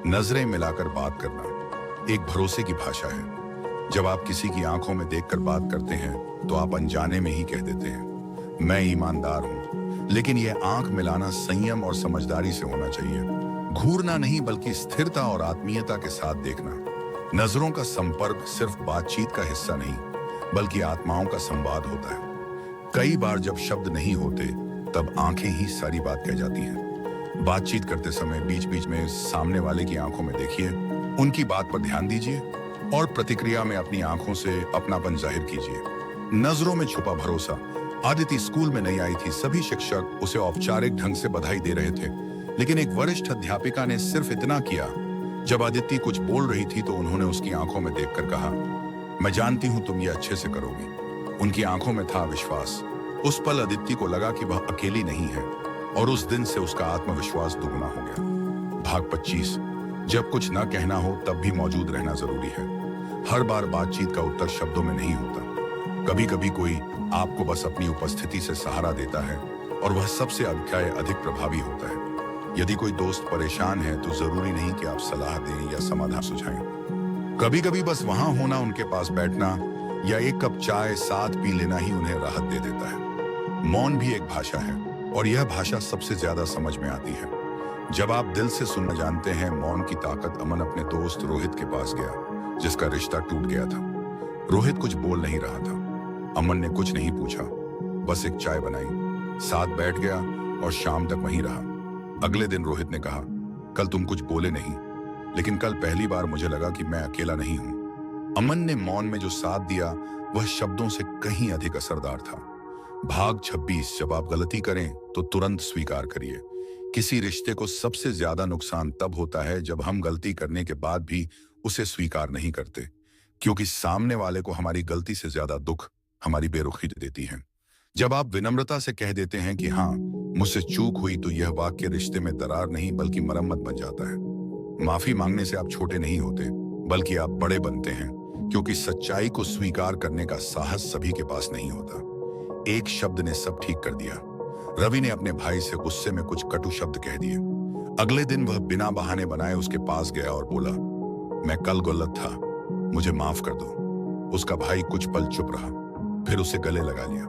नजरें मिलाकर बात करना एक भरोसे की भाषा है। जब आप किसी की आंखों में देखकर बात करते हैं तो आप अनजाने में ही कह देते हैं, मैं ईमानदार हूं। लेकिन यह आंख मिलाना संयम और समझदारी से होना चाहिए। घूरना नहीं, बल्कि स्थिरता और आत्मीयता के साथ देखना। नजरों का संपर्क सिर्फ बातचीत का हिस्सा नहीं, बल्कि आत्माओं का संवाद होता है। कई बार जब शब्द नहीं होते, तब आंखें ही सारी बात कह जाती हैं। बातचीत करते समय बीच बीच में सामने वाले की आंखों में देखिए, उनकी बात पर ध्यान दीजिए और प्रतिक्रिया में अपनी आंखों से अपनापन जाहिर कीजिए। नजरों में छुपा भरोसा। आदिति स्कूल में नई आई थी। सभी शिक्षक उसे औपचारिक ढंग से बधाई दे रहे थे, लेकिन एक वरिष्ठ अध्यापिका ने सिर्फ इतना किया। जब आदिति कुछ बोल रही थी तो उन्होंने उसकी आंखों में देखकर कहा, मैं जानती हूं तुम ये अच्छे से करोगी। उनकी आंखों में था विश्वास। उस पल आदिति को लगा कि वह अकेली नहीं है, और उस दिन से उसका आत्मविश्वास दुगना हो गया। भाग 25। जब कुछ न कहना हो तब भी मौजूद रहना जरूरी है। हर बार बातचीत का उत्तर शब्दों में नहीं होता। कभी कभी कोई आपको बस अपनी उपस्थिति से सहारा देता है, और वह सबसे अधिक प्रभावी होता है। यदि कोई दोस्त परेशान है तो जरूरी नहीं कि आप सलाह दें या समाधान सुझाएं। कभी कभी बस वहां होना, उनके पास बैठना या एक कप चाय साथ पी लेना ही उन्हें राहत दे देता है। मौन भी एक भाषा है, और यह भाषा सबसे ज्यादा समझ में आती है जब आप दिल से सुनना जानते हैं। मौन की ताकत। अमन अपने दोस्त रोहित के पास गया, जिसका रिश्ता टूट गया था। रोहित कुछ बोल नहीं रहा था। अमन ने कुछ नहीं पूछा, बस एक चाय बनाई, साथ बैठ गया और शाम तक वहीं रहा। अगले दिन रोहित ने कहा, कल तुम कुछ बोले नहीं, लेकिन कल पहली बार मुझे लगा कि मैं अकेला नहीं हूं। अमन ने मौन में जो साथ दिया, वह शब्दों से कहीं अधिक असरदार था। भाग 26। जब आप गलती करें तो तुरंत स्वीकार करिए। किसी रिश्ते को सबसे ज्यादा नुकसान तब होता है जब हम गलती करने के बाद भी उसे स्वीकार नहीं करते, क्योंकि सामने वाले को हमारी गलती से ज्यादा दुख हमारी बेरुखी देती है। जब आप विनम्रता से कह देते हैं कि हाँ, मुझसे चूक हुई, तो यह वाक्य रिश्ते में दरार नहीं बल्कि मरम्मत बन जाता है। माफी मांगने से आप छोटे नहीं होते, बल्कि आप बड़े बनते हैं, क्योंकि सच्चाई को स्वीकार करने का साहस सभी के पास नहीं होता। एक शब्द ने सब ठीक कर दिया। रवि ने अपने भाई से गुस्से में कुछ कटु शब्द कह दिए। अगले दिन वह बिना बहाने बनाए उसके पास गया और बोला, मैं कल गलत था, मुझे माफ कर दो। उसका भाई कुछ पल चुप रहा, फिर उसे गले लगा लिया।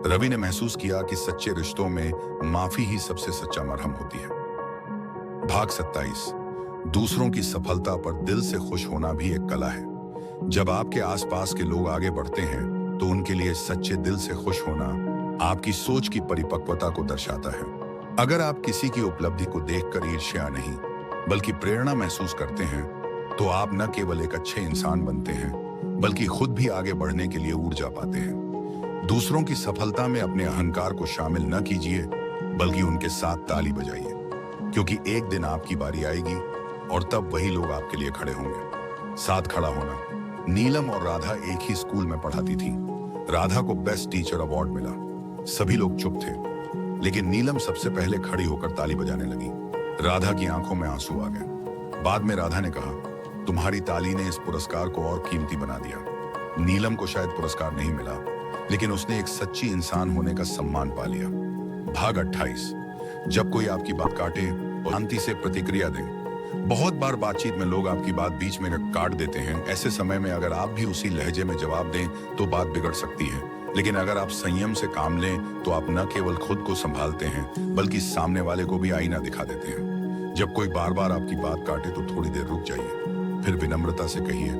रवि ने महसूस किया कि सच्चे रिश्तों में माफी ही सबसे सच्चा मरहम होती है। भाग 27। दूसरों की सफलता पर दिल से खुश होना भी एक कला है। जब आपके आसपास के लोग आगे बढ़ते हैं तो उनके लिए सच्चे दिल से खुश होना आपकी सोच की परिपक्वता को दर्शाता है। अगर आप किसी की उपलब्धि को देखकर ईर्ष्या नहीं, बल्कि प्रेरणा महसूस करते हैं, तो आप न केवल एक अच्छे इंसान बनते हैं, बल्कि खुद भी आगे बढ़ने के लिए ऊर्जा पाते हैं। दूसरों की सफलता में अपने अहंकार को शामिल न कीजिए, बल्कि उनके साथ ताली बजाइए, क्योंकि एक दिन आपकी बारी आएगी और तब वही लोग आपके लिए खड़े होंगे। साथ खड़ा होना। नीलम और राधा एक ही स्कूल में पढ़ाती थी। राधा को बेस्ट टीचर अवार्ड मिला। सभी लोग चुप थे, लेकिन नीलम सबसे पहले खड़ी होकर ताली बजाने लगी। राधा की आंखों में आंसू आ गए। बाद में राधा ने कहा, तुम्हारी ताली ने इस पुरस्कार को और कीमती बना दिया। नीलम को शायद पुरस्कार नहीं मिला, लेकिन उसने एक सच्ची इंसान होने का सम्मान पा लिया। भाग 28। जब कोई आपकी बात काटे तो शांति से प्रतिक्रिया दें। बहुत बार बातचीत में लोग आपकी बात बीच में काट देते हैं। ऐसे समय में अगर आप भी उसी लहजे में जवाब दें तो बात बिगड़ सकती है। लेकिन अगर आप संयम से काम लें तो आप न केवल खुद को संभालते हैं, बल्कि सामने वाले को भी आईना दिखा देते हैं। जब कोई बार बार आपकी बात काटे तो थोड़ी देर रुक जाइए, फिर विनम्रता से कहिए,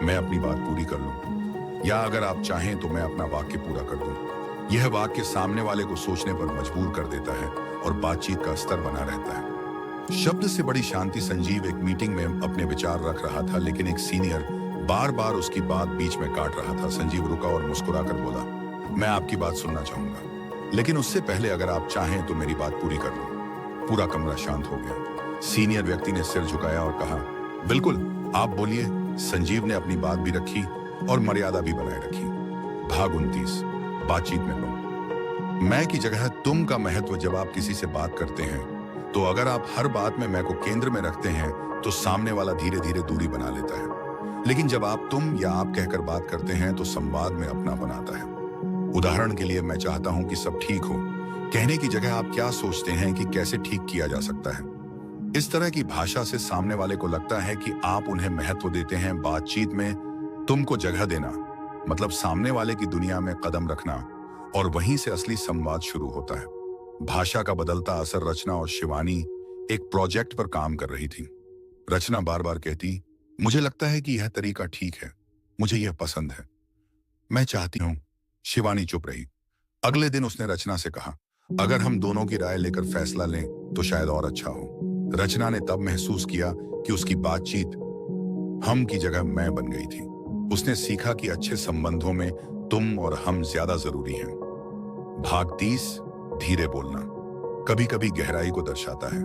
मैं अपनी बात पूरी कर लूं, या अगर आप चाहें तो मैं अपना वाक्य पूरा कर दूं। यह वाक्य सामने वाले को सोचने पर मजबूर कर देता है और बातचीत का स्तर बना रहता है। शब्द से बड़ी शांति। संजीव एक मीटिंग में अपने विचार रख रहा था, लेकिन एक सीनियर बार बार उसकी बात बीच में काट रहा था। संजीव रुका और मुस्कुराकर बोला, मैं आपकी बात सुनना चाहूंगा, लेकिन उससे पहले अगर आप चाहें तो मेरी बात पूरी कर लो। पूरा कमरा शांत हो गया। सीनियर व्यक्ति ने सिर झुकाया और कहा, बिल्कुल, आप बोलिए। संजीव ने अपनी बात भी रखी और मर्यादा भी बनाए रखी। भाग 29, बातचीत में मैं की जगह तुम का महत्व। जब आप किसी से बात करते हैं तो अगर आप हर बात में मैं को केंद्र में रखते हैं तो सामने वाला धीरे धीरे दूरी बना लेता है, लेकिन जब आप तुम या आप कहकर बात करते हैं तो संवाद में अपनापन आता है। उदाहरण के लिए, मैं चाहता हूं कि सब ठीक हो कहने की जगह आप क्या सोचते हैं कि कैसे ठीक किया जा सकता है। इस तरह की भाषा से सामने वाले को लगता है कि आप उन्हें महत्व देते हैं। बातचीत में तुमको जगह देना मतलब सामने वाले की दुनिया में कदम रखना, और वहीं से असली संवाद शुरू होता है। भाषा का बदलता असर। रचना और शिवानी एक प्रोजेक्ट पर काम कर रही थी। रचना बार बार कहती, मुझे लगता है कि यह तरीका ठीक है, मुझे यह पसंद है, मैं चाहती हूं। शिवानी चुप रही। अगले दिन उसने रचना से कहा, अगर हम दोनों की राय लेकर फैसला लें तो शायद और अच्छा हो। रचना ने तब महसूस किया कि उसकी बातचीत हम की जगह मैं बन गई थी। उसने सीखा कि अच्छे संबंधों में तुम और हम ज्यादा जरूरी हैं। भाग 30, धीरे बोलना कभी कभी गहराई को दर्शाता है।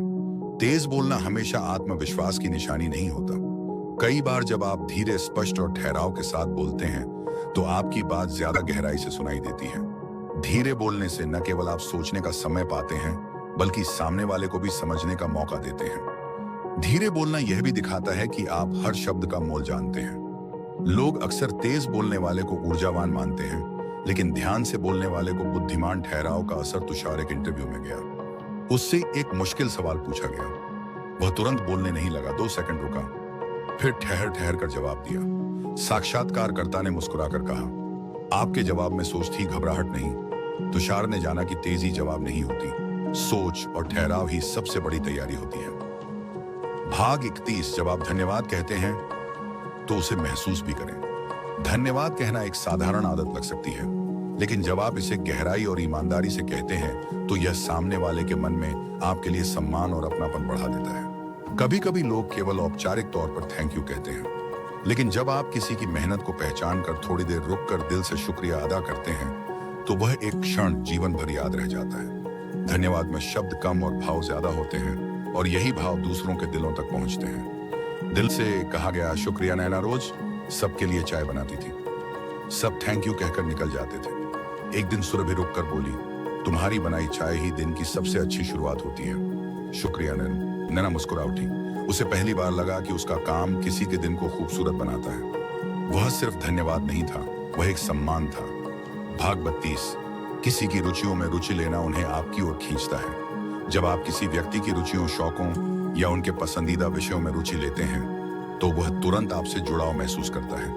तेज बोलना हमेशा आत्मविश्वास की निशानी नहीं होता। कई बार जब आप धीरे, स्पष्ट और ठहराव के साथ बोलते हैं तो आपकी बात ज्यादा गहराई से सुनाई देती है। धीरे बोलने से न केवल आप सोचने का समय पाते हैं, बल्कि सामने वाले को भी समझने का मौका देते हैं। धीरे बोलना यह भी दिखाता है कि आप हर शब्द का मोल जानते हैं। लोग अक्सर तेज बोलने वाले को ऊर्जावान मानते हैं, लेकिन ध्यान से बोलने वाले को बुद्धिमान। ठहराव का असर। तुषार एक इंटरव्यू में गया, उससे एक मुश्किल सवाल पूछा गया। वह तुरंत बोलने नहीं लगा, 2 सेकंड रुका, फिर ठहर ठहर कर जवाब दिया। साक्षात्कारकर्ता ने मुस्कुराकर कहा, आपके जवाब में सोच थी, घबराहट नहीं। तुषार ने जाना कि तेजी जवाब नहीं होती, सोच और ठहराव ही सबसे बड़ी तैयारी होती है। भाग 31, जब आप धन्यवाद कहते हैं तो उसे महसूस भी करें। धन्यवाद कहना एक साधारण आदत लग सकती है, लेकिन जब आप इसे गहराई और ईमानदारी से कहते हैं तो यह सामने वाले के मन में आपके लिए सम्मान और अपनापन बढ़ा देता है। कभी कभी लोग केवल औपचारिक तौर पर थैंक यू कहते हैं, लेकिन जब आप किसी की मेहनत को पहचान कर थोड़ी देर रुक कर दिल से शुक्रिया अदा करते हैं तो वह एक क्षण जीवन भर याद रह जाता है। धन्यवाद में शब्द कम और भाव ज्यादा होते हैं, और यही भाव दूसरों के दिलों तक पहुंचते हैं। दिल से कहा गया शुक्रिया नैना रोज सबके लिए चाय बनाती थी। सब थैंक यू कहकर निकल जाते थे। एक दिन सुरभि रुक कर बोली, तुम्हारी बनाई चाय ही दिन की सबसे अच्छी शुरुआत होती है। शुक्रिया नैना। नैना मुस्कुरा उठी। उसे पहली बार लगा कि उसका काम किसी के दिन को खूबसूरत बनाता है। वह सिर्फ धन्यवाद नहीं था, वह एक सम्मान था। भाग 32, किसी की रुचियों में रुचि लेना उन्हें आपकी ओर खींचता है। जब आप किसी व्यक्ति की रुचियों, शौकों या उनके पसंदीदा विषयों में रुचि लेते हैं तो वह तुरंत आपसे जुड़ाव महसूस करता है।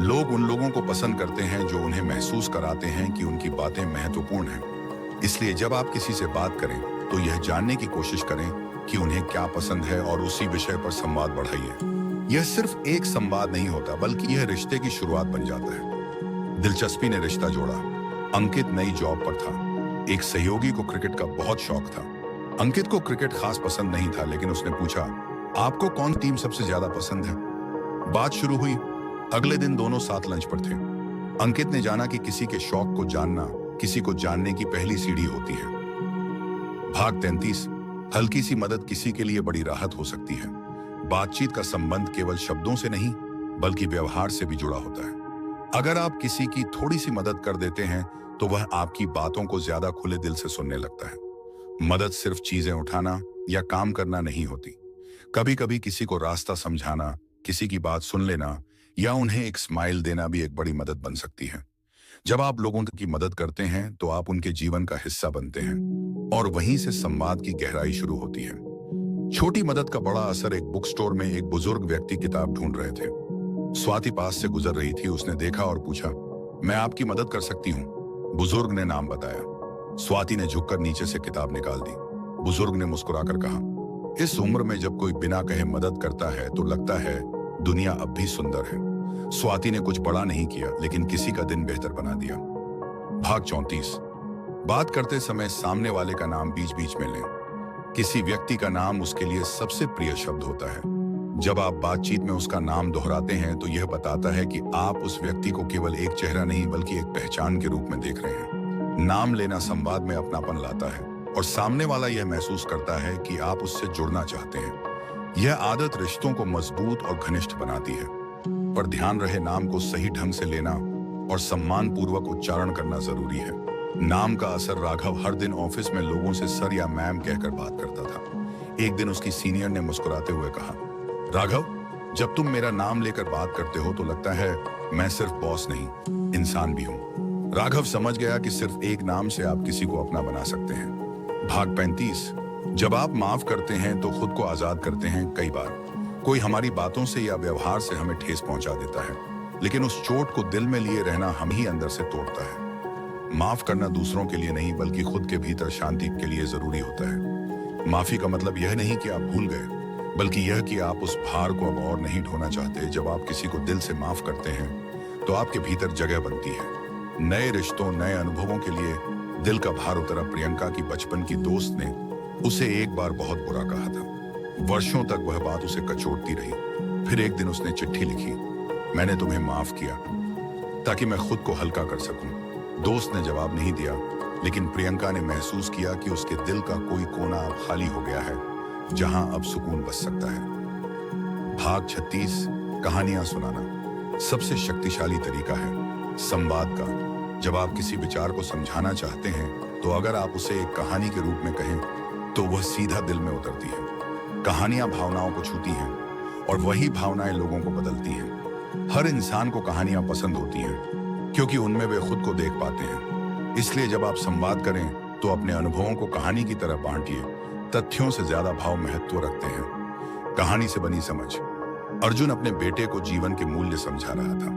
लोग उन लोगों को पसंद करते हैं जो उन्हें महसूस कराते हैं कि उनकी बातें महत्वपूर्ण हैं। इसलिए जब आप किसी से बात करें तो यह जानने की कोशिश करें कि उन्हें क्या पसंद है और उसी विषय पर संवाद बढ़ाइए। यह सिर्फ एक संवाद नहीं होता, बल्कि यह रिश्ते की शुरुआत बन जाता है। दिलचस्पी ने रिश्ता जोड़ा। अंकित नई जॉब पर था। एक सहयोगी को क्रिकेट का बहुत शौक था। अंकित को क्रिकेट खास पसंद नहीं था, लेकिन उसने पूछा, आपको कौन टीम सबसे ज्यादा पसंद है? बात शुरू हुई। अगले दिन दोनों साथ लंच पर थे। अंकित ने जाना कि किसी के शौक को जानना किसी को जानने की पहली सीढ़ी होती है। भाग 33, हल्की सी मदद किसी के लिए बड़ी राहत हो सकती है। बातचीत का संबंध केवल शब्दों से नहीं, बल्कि व्यवहार से भी जुड़ा होता है। अगर आप किसी की थोड़ी सी मदद कर देते हैं तो वह आपकी बातों को ज्यादा खुले दिल से सुनने लगता है। मदद सिर्फ चीजें उठाना या काम करना नहीं होती। कभी कभी किसी को रास्ता समझाना, किसी की बात सुन लेना या उन्हें एक स्माइल देना भी एक बड़ी मदद बन सकती है। जब आप लोगों की मदद करते हैं तो आप उनके जीवन का हिस्सा बनते हैं, और वहीं से संवाद की गहराई शुरू होती है। छोटी मदद का बड़ा असर। एक बुक स्टोर में एक बुजुर्ग व्यक्ति किताब ढूंढ रहे थे। स्वाति पास से गुजर रही थी। उसने देखा और पूछा, मैं आपकी मदद कर सकती हूँ? बुजुर्ग ने नाम बताया। स्वाति ने झुककर नीचे से किताब निकाल दी। बुजुर्ग ने मुस्कुराकर कहा, इस उम्र में जब कोई बिना कहे मदद करता है तो लगता है दुनिया अब भी सुंदर है। स्वाति ने कुछ बड़ा नहीं किया, लेकिन किसी का दिन बेहतर बना दिया। भाग 34। बात करते समय सामने वाले का नाम बीच बीच में लें। किसी व्यक्ति का नाम उसके लिए सबसे प्रिय शब्द होता है। जब आप बातचीत में उसका नाम दोहराते हैं तो यह बताता है कि आप उस व्यक्ति को केवल एक चेहरा नहीं बल्कि एक पहचान के रूप में देख रहे हैं। नाम लेना संवाद में अपनापन लाता है और सामने वाला यह महसूस करता है कि आप उससे जुड़ना चाहते हैं। यह आदत रिश्तों को मजबूत और घनिष्ठ बनाती है। पर ध्यान रहे, नाम को सही ढंग से लेना और सम्मान पूर्वक उच्चारण करना जरूरी है। नाम का असर। राघव हर दिन ऑफिस में लोगों से सर या मैम कहकर बात करता था। एक दिन उसकी सीनियर ने मुस्कुराते हुए कहा, राघव, जब तुम मेरा नाम लेकर बात करते हो तो लगता है मैं सिर्फ बॉस नहीं, इंसान भी हूं। राघव समझ गया कि सिर्फ एक नाम से आप किसी को अपना बना सकते हैं। भाग 35। जब आप माफ करते हैं तो खुद को आजाद करते हैं। कई बार कोई हमारी बातों से या व्यवहार से हमें ठेस पहुंचा देता है, लेकिन उस चोट को दिल में लिए रहना हम ही अंदर से तोड़ता है। माफ करना दूसरों के लिए नहीं बल्कि खुद के भीतर शांति के लिए जरूरी होता है। माफी का मतलब यह नहीं कि आप भूल गए, बल्कि यह कि आप उस भार को अब और नहीं ढोना चाहते। जब आप किसी को दिल से माफ करते हैं तो आपके भीतर जगह बनती है नए रिश्तों, नए अनुभवों के लिए। दिल का भार उतरा। प्रियंका की बचपन की दोस्त ने उसे एक बार बहुत बुरा कहा था। वर्षों तक वह बात उसे कचोटती रही। फिर एक दिन उसने चिट्ठी लिखी, मैंने तुम्हें माफ किया ताकि मैं खुद को हल्का कर सकूं। दोस्त ने जवाब नहीं दिया, लेकिन प्रियंका ने महसूस किया कि उसके दिल का कोई कोना अब खाली हो गया है, जहां अब सुकून बस सकता है। भाग 36। कहानियां सुनाना सबसे शक्तिशाली तरीका है संवाद का। जब आप किसी विचार को समझाना चाहते हैं तो अगर आप उसे एक कहानी के रूप में कहें तो वह सीधा दिल में उतरती है। कहानियां भावनाओं को छूती हैं और वही भावनाएं लोगों को बदलती हैं। हर इंसान को कहानियां पसंद होती हैं क्योंकि उनमें वे खुद को देख पाते हैं। इसलिए जब आप संवाद करें तो अपने अनुभवों को कहानी की तरह बांटिए। तथ्यों से ज्यादा भाव महत्व रखते हैं। कहानी से बनी समझ। अर्जुन अपने बेटे को जीवन के मूल्य समझा रहा था।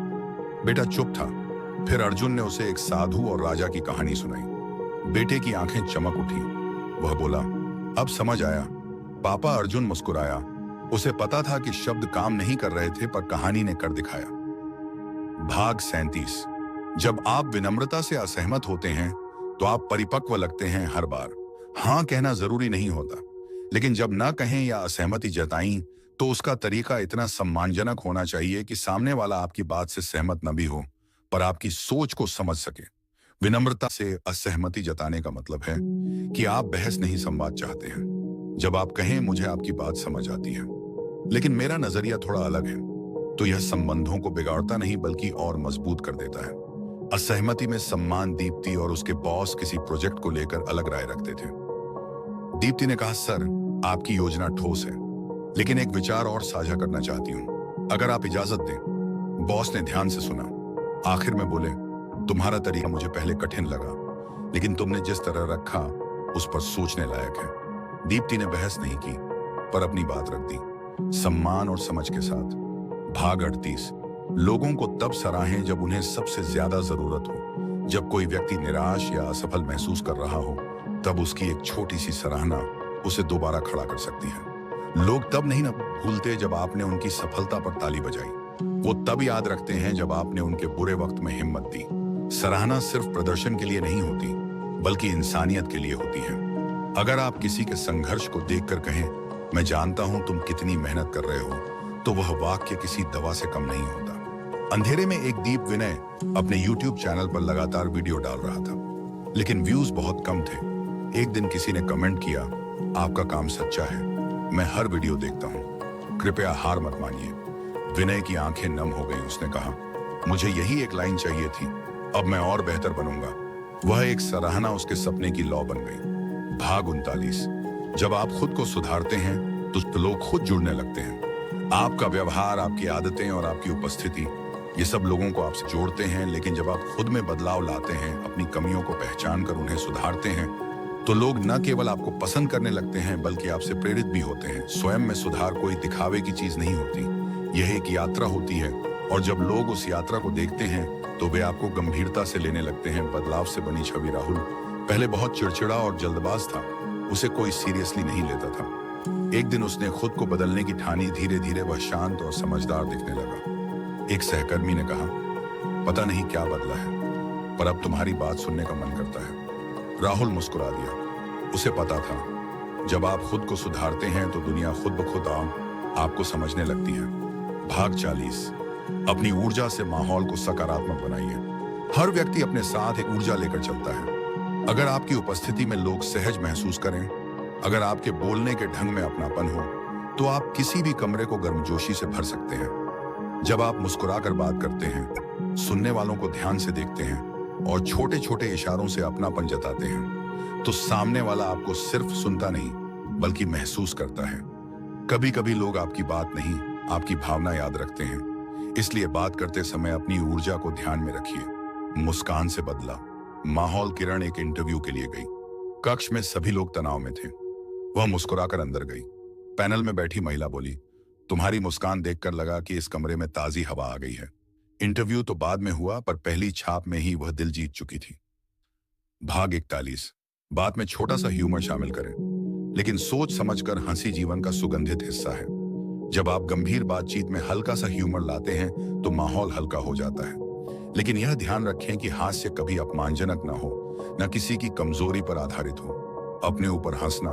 बेटा चुप था। फिर अर्जुन ने उसे एक साधु और राजा की कहानी सुनाई। बेटे की आंखें चमक उठी। वह बोला, अब समझ आया पापा। अर्जुन मुस्कुराया। उसे पता था कि शब्द काम नहीं कर रहे थे, पर कहानी ने कर दिखाया। भाग 37। जब आप विनम्रता से असहमत होते हैं तो आप परिपक्व लगते हैं। हर बार हाँ कहना जरूरी नहीं होता, लेकिन जब ना कहें या असहमति जताएं तो उसका तरीका इतना सम्मानजनक होना चाहिए कि सामने वाला आपकी बात से सहमत न भी हो पर आपकी सोच को समझ सके। विनम्रता से असहमति जताने का मतलब है कि आप बहस नहीं, संवाद चाहते हैं। जब आप कहें मुझे आपकी बात समझ आती है लेकिन मेरा नजरिया थोड़ा अलग है, तो यह संबंधों को बिगाड़ता नहीं बल्कि और मजबूत कर देता है। असहमति में सम्मान। दीप्ति और उसके बॉस किसी प्रोजेक्ट को लेकर अलग राय रखते थे। दीप्ति ने कहा, सर आपकी योजना ठोस है, लेकिन एक विचार और साझा करना चाहती हूँ, अगर आप इजाजत दें। बॉस ने ध्यान से सुना। आखिर में बोले, तुम्हारा तरीका मुझे पहले कठिन लगा, लेकिन तुमने जिस तरह रखा उस पर सोचने लायक है। दीप्ति ने बहस नहीं की पर अपनी बात रख दी, सम्मान और समझ के साथ। भाग 38। लोगों को तब सराहें जब उन्हें सबसे ज्यादा जरूरत हो। जब कोई व्यक्ति निराश या असफल महसूस कर रहा हो तब उसकी एक छोटी सी सराहना उसे दोबारा खड़ा कर सकती है। लोग तब नहीं ना भूलते जब आपने उनकी सफलता पर ताली बजाई, वो तब याद रखते हैं जब आपने उनके बुरे वक्त में हिम्मत दी। सराहना सिर्फ प्रदर्शन के लिए नहीं होती बल्कि इंसानियत के लिए होती है। अगर आप किसी के संघर्ष को देखकर कहें, मैं जानता हूं तुम कितनी मेहनत कर रहे हो, तो वह वाक्य किसी दवा से कम नहीं होता। अंधेरे में एक दीप विनय अपने YouTube चैनल पर लगातार वीडियो डाल रहा था, लेकिन व्यूज बहुत कम थे। एक दिन किसी ने कमेंट किया, आपका काम सच्चा है, मैं हर वीडियो देखता हूँ, कृपया हार मत मानिए। विनय की आंखें नम हो गई। उसने कहा, मुझे यही एक लाइन चाहिए थी, अब मैं और बेहतर बनूंगा। वह एक सराहना उसके सपने की लौ बन गई। भाग 39। जब आप खुद को सुधारते हैं तो लोग खुद जुड़ने लगते हैं। आपका व्यवहार, आपकी आदतें और आपकी उपस्थिति, ये सब लोगों को आपसे जोड़ते हैं। लेकिन जब आप खुद में बदलाव लाते हैं, अपनी कमियों को पहचान कर उन्हें सुधारते हैं, तो लोग न केवल आपको पसंद करने लगते हैं बल्कि आपसे प्रेरित भी होते हैं। स्वयं में सुधार कोई दिखावे की चीज नहीं होती, यह एक यात्रा होती है, और जब लोग उस यात्रा को देखते हैं तो वे आपको गंभीरता से लेने लगते हैं। बदलाव से बनी छवि। राहुल पहले बहुत चिड़चिड़ा और जल्दबाज था, उसे कोई सीरियसली नहीं लेता था। एक दिन उसने खुद को बदलने की ठानी। धीरे धीरे वह शांत और समझदार दिखने लगा। एक सहकर्मी ने कहा, पता नहीं क्या बदला है, पर अब तुम्हारी बात सुनने का मन करता है। राहुल मुस्कुरा दिया। उसे पता था, जब आप खुद को सुधारते हैं तो दुनिया खुद ब खुद आपको समझने लगती है। भाग 40। अपनी ऊर्जा से माहौल को सकारात्मक बनाइए। हर व्यक्ति अपने साथ एक ऊर्जा लेकर चलता है। अगर आपकी उपस्थिति में लोग सहज महसूस करें, अगर आपके बोलने के ढंग में अपनापन हो, तो आप किसी भी कमरे को गर्मजोशी से भर सकते हैं। जब आप मुस्कुराकर बात करते हैं, सुनने वालों को ध्यान से देखते हैं और छोटे छोटे इशारों से अपनापन जताते हैं, तो सामने वाला आपको सिर्फ सुनता नहीं बल्कि महसूस करता है। कभी कभी लोग आपकी बात नहीं, आपकी भावना याद रखते हैं। इसलिए बात करते समय अपनी ऊर्जा को ध्यान में रखिए। मुस्कान से बदला माहौल। किरण एक इंटरव्यू के लिए गई। कक्ष में सभी लोग तनाव में थे। वह मुस्कुराकर अंदर गई। पैनल में बैठी महिला बोली, तुम्हारी मुस्कान देखकर लगा कि इस कमरे में ताजी हवा आ गई है। इंटरव्यू तो बाद में हुआ, पर पहली छाप में ही वह दिल जीत चुकी थी। भाग 41। बात में छोटा सा ह्यूमर शामिल करें, लेकिन सोच समझकर हंसी जीवन का सुगंधित हिस्सा है। जब आप गंभीर बातचीत में हल्का सा ह्यूमर लाते हैं तो माहौल हल्का हो जाता है। लेकिन यह ध्यान रखें कि हास्य कभी अपमानजनक ना हो, न किसी की कमजोरी पर आधारित हो। अपने ऊपर हंसना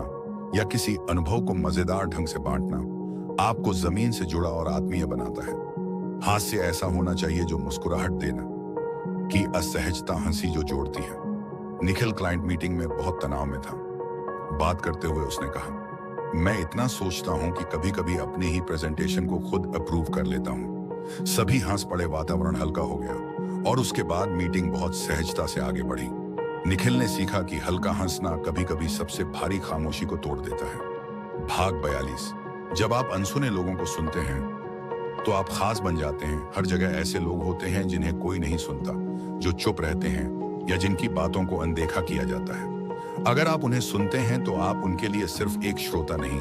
या किसी अनुभव को मजेदार ढंग से बांटना आपको जमीन से जुड़ा और आत्मीय बनाता है। हास्य ऐसा होना चाहिए जो मुस्कुराहट देना कि असहजता हंसी जो जोड़ती है। निखिल क्लाइंट मीटिंग में बहुत तनाव में था। बात करते हुए उसने कहा, मैं इतना सोचता हूं कि कभी कभी अपने ही प्रेजेंटेशन को खुद अप्रूव कर लेता हूं। सभी हंस पड़े। वातावरण हल्का हो गया और उसके बाद मीटिंग बहुत सहजता से आगे बढ़ी। निखिल ने सीखा कि हल्का हंसना कभी कभी सबसे भारी खामोशी को तोड़ देता है। भाग 42। जब आप अनसुने लोगों को सुनते हैं तो आप खास बन जाते हैं। हर जगह ऐसे लोग होते हैं जिन्हें कोई नहीं सुनता, जो चुप रहते हैं या जिनकी बातों को अनदेखा किया जाता है। अगर आप उन्हें सुनते हैं तो आप उनके लिए सिर्फ एक श्रोता नहीं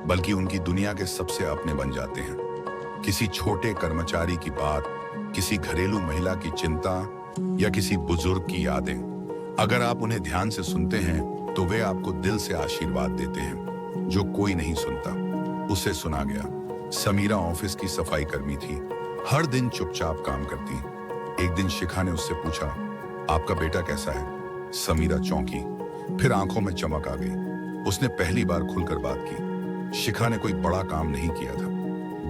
बल्कि उनकी दुनिया के सबसे अपने बन जाते हैं। किसी छोटे कर्मचारी की बात, किसी घरेलू महिला की चिंता या किसी बुजुर्ग की यादें, अगर आप उन्हें ध्यान से सुनते हैं तो वे आपको दिल से आशीर्वाद देते हैं। जो कोई नहीं सुनता उसे सुना गया। समीरा ऑफिस की सफाई कर्मी थी। हर दिन चुपचाप काम करती। एक दिन शिखा ने उससे पूछा, आपका बेटा कैसा है? समीरा चौंकी, फिर आंखों में चमक आ गई। उसने पहली बार खुलकर बात की। शिखा ने कोई बड़ा काम नहीं किया था,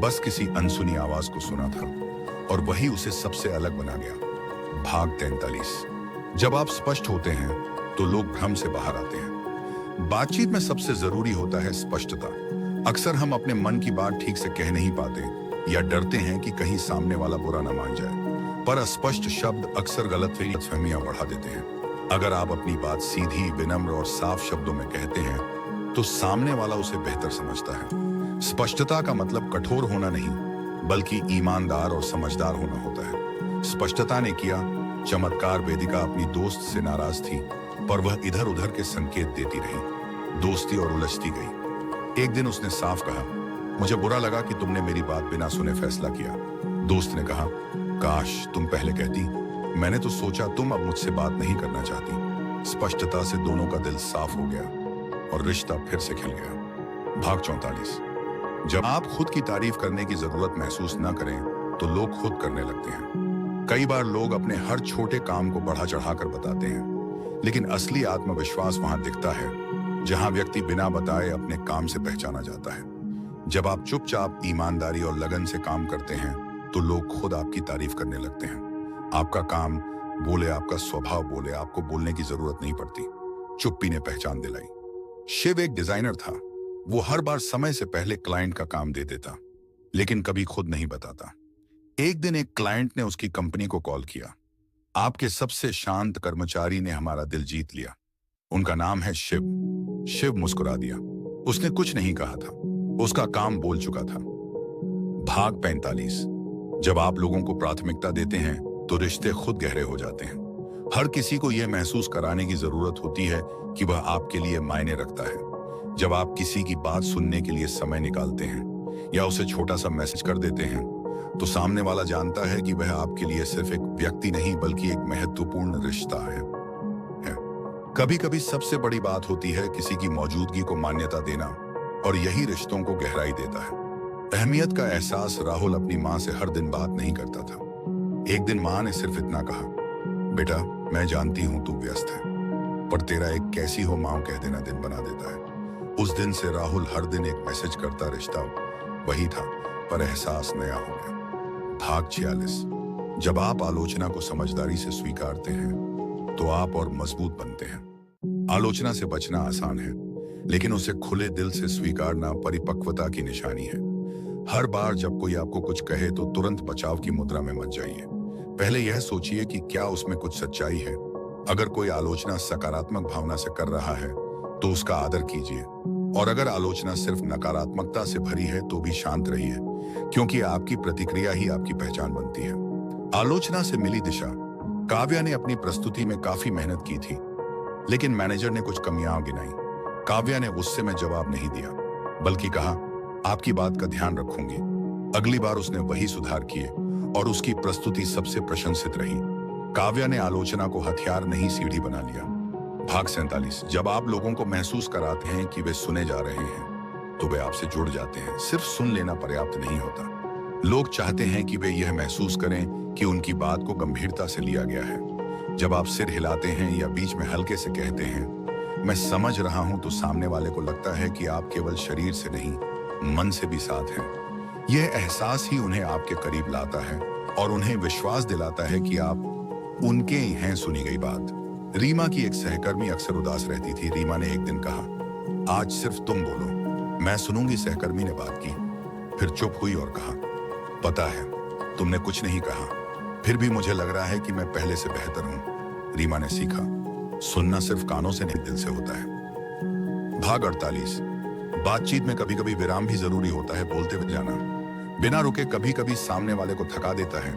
बस किसी अनसुनी आवाज को सुना था और वही उसे सबसे अलग बना गया। भाग 43। जब आप स्पष्ट होते हैं तो लोग भ्रम से बाहर आते हैं। बातचीत में सबसे जरूरी होता है स्पष्टता। अक्सर हम अपने मन की बात ठीक से कह नहीं पाते या डरते हैं कि कहीं सामने वाला बुरा ना मान जाए। पर अस्पष्ट शब्द अक्सर गलतफहमियां बढ़ा देते हैं। अगर आप अपनी बात सीधी, विनम्र और साफ शब्दों में कहते हैं तो सामने वाला उसे बेहतर समझता है। स्पष्टता का मतलब कठोर होना नहीं बल्कि ईमानदार और समझदार होना होता है। स्पष्टता ने किया चमत्कार। वेदिका अपनी दोस्त से नाराज थी, पर वह इधर उधर के संकेत देती रही। दोस्ती और उलझती गई। एक दिन उसने साफ कहा, मुझे बुरा लगा कि तुमने मेरी बात बिना सुने फैसला किया। दोस्त ने कहा, काश तुम पहले कहती, मैंने तो सोचा तुम अब मुझसे बात नहीं करना चाहती। स्पष्टता से दोनों का दिल साफ हो गया और रिश्ता फिर से खिल गया। भाग 44। जब आप खुद की तारीफ करने की जरूरत महसूस न करें तो लोग खुद करने लगते हैं। कई बार लोग अपने हर छोटे काम को बढ़ा चढ़ाकर बताते हैं, लेकिन असली आत्मविश्वास वहां दिखता है जहां व्यक्ति बिना बताए अपने काम से पहचाना जाता है। जब आप चुपचाप, ईमानदारी और लगन से काम करते हैं तो लोग खुद आपकी तारीफ करने लगते हैं। आपका काम बोले, आपका स्वभाव बोले, आपको बोलने की जरूरत नहीं पड़ती। चुप्पी ने पहचान दिलाई। शिव एक डिजाइनर था। वो हर बार समय से पहले क्लाइंट का काम दे देता, लेकिन कभी खुद नहीं बताता। एक दिन एक क्लाइंट ने उसकी कंपनी को कॉल किया। आपके सबसे शांत कर्मचारी ने हमारा दिल जीत लिया। उनका नाम है शिव। शिव मुस्कुरा दिया। उसने कुछ नहीं कहा था, उसका काम बोल चुका था। भाग 45। जब आप लोगों को प्राथमिकता देते हैं तो रिश्ते खुद गहरे हो जाते हैं। हर किसी को यह महसूस कराने की जरूरत होती है कि वह आपके लिए मायने रखता है। जब आप किसी की बात सुनने के लिए समय निकालते हैं या उसे छोटा सा मैसेज कर देते हैं तो सामने वाला जानता है कि वह आपके लिए सिर्फ एक व्यक्ति नहीं बल्कि एक महत्वपूर्ण रिश्ता है। कभी कभी सबसे बड़ी बात होती है किसी की मौजूदगी को मान्यता देना और यही रिश्तों को गहराई देता है। अहमियत का एहसास राहुल अपनी माँ से हर दिन बात नहीं करता था। एक दिन माँ ने सिर्फ इतना कहा, बेटा मैं जानती हूँ तू व्यस्त है, पर तेरा एक कैसी हो माँ कह देना दिन बना देता है। उस दिन से राहुल हर दिन एक मैसेज करता, रिश्ता वही था पर एहसास नया हो गया। भाग 46। जब आप आलोचना को समझदारी से स्वीकारते हैं तो आप और मजबूत बनते हैं। आलोचना से बचना आसान है, लेकिन उसे खुले दिल से स्वीकारना परिपक्वता की निशानी है। हर बार जब कोई आपको कुछ कहे तो तुरंत बचाव की मुद्रा में मत जाइए। पहले यह सोचिए कि क्या उसमें कुछ सच्चाई है। अगर कोई आलोचना सकारात्मक भावना से कर रहा है तो उसका आदर कीजिए, और अगर आलोचना सिर्फ नकारात्मकता से भरी है तो भी शांत रहिए, क्योंकि आपकी प्रतिक्रिया ही आपकी पहचान बनती है। आलोचना से मिली दिशा। काव्या ने अपनी प्रस्तुति में काफी मेहनत की थी, लेकिन मैनेजर ने कुछ कमियां गिनाई। काव्या ने गुस्से में जवाब नहीं दिया, बल्कि कहा, आपकी बात का ध्यान रखूंगी। अगली बार उसने वही सुधार किए और उसकी प्रस्तुति सबसे प्रशंसित रही। काव्या ने आलोचना को हथियार नहीं सीढ़ी बना लिया। भाग 47। जब आप लोगों को महसूस कराते हैं कि वे सुने जा रहे हैं तो वे आपसे जुड़ जाते हैं। सिर्फ सुन लेना पर्याप्त नहीं होता। लोग चाहते हैं कि वे यह महसूस करें कि उनकी बात को गंभीरता से लिया गया है। जब आप सिर हिलाते हैं या बीच में हल्के से कहते हैं मैं समझ रहा हूं, तो सामने वाले को लगता है कि आप केवल शरीर से नहीं मन से भी साथ हैं। यह एहसास ही उन्हें आपके करीब लाता है और उन्हें विश्वास दिलाता है कि आप उनके ही हैं सुनी गई बात। रीमा की एक सहकर्मी अक्सर उदास रहती थी। रीमा ने एक दिन कहा, आज सिर्फ तुम बोलो, मैं सुनूंगी। सहकर्मी ने बात की, फिर चुप हुई और कहा, पता है तुमने कुछ नहीं कहा, फिर भी मुझे लग रहा है कि मैं पहले से बेहतर हूं। रीमा ने सीखा, सुनना सिर्फ कानों से नहीं दिल से होता है। भाग 48। बातचीत में कभी कभी विराम भी जरूरी होता है। बोलते हुए जाना बिना रुके कभी कभी सामने वाले को थका देता है।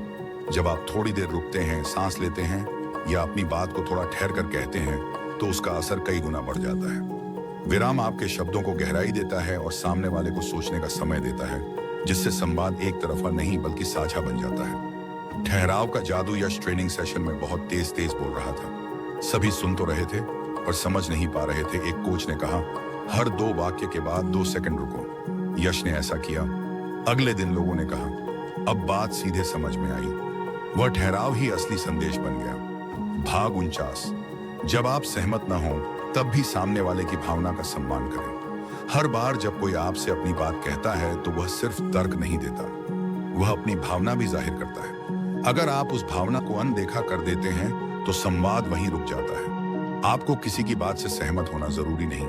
जब आप थोड़ी देर रुकते हैं, सांस लेते हैं या अपनी बात को थोड़ा ठहर कर कहते हैं तो उसका असर कई गुना बढ़ जाता है। विराम आपके शब्दों को गहराई देता है और सामने वाले को सोचने का समय देता है, जिससे संवाद एक तरफा नहीं बल्कि साझा बन जाता है। ठहराव का जादू। यश ट्रेनिंग सेशन में बहुत तेज तेज बोल रहा था। सभी सुन तो रहे थे पर समझ नहीं पा रहे थे। एक कोच ने कहा, हर 2 वाक्य के बाद 2 सेकंड रुको। यश ने ऐसा किया। अगले दिन लोगों ने कहा, अब बात सीधे समझ में आई। वह ठहराव ही असली संदेश बन गया। भाग 49। जब आप सहमत न हो तब भी सामने वाले की भावना का सम्मान करें। हर बार जब कोई आपसे अपनी बात कहता है तो वह सिर्फ तर्क नहीं देता, वह अपनी भावना भी जाहिर करता है। अगर आप उस भावना को अनदेखा कर देते हैं तो संवाद वहीं रुक जाता है। आपको किसी की बात से सहमत होना जरूरी नहीं,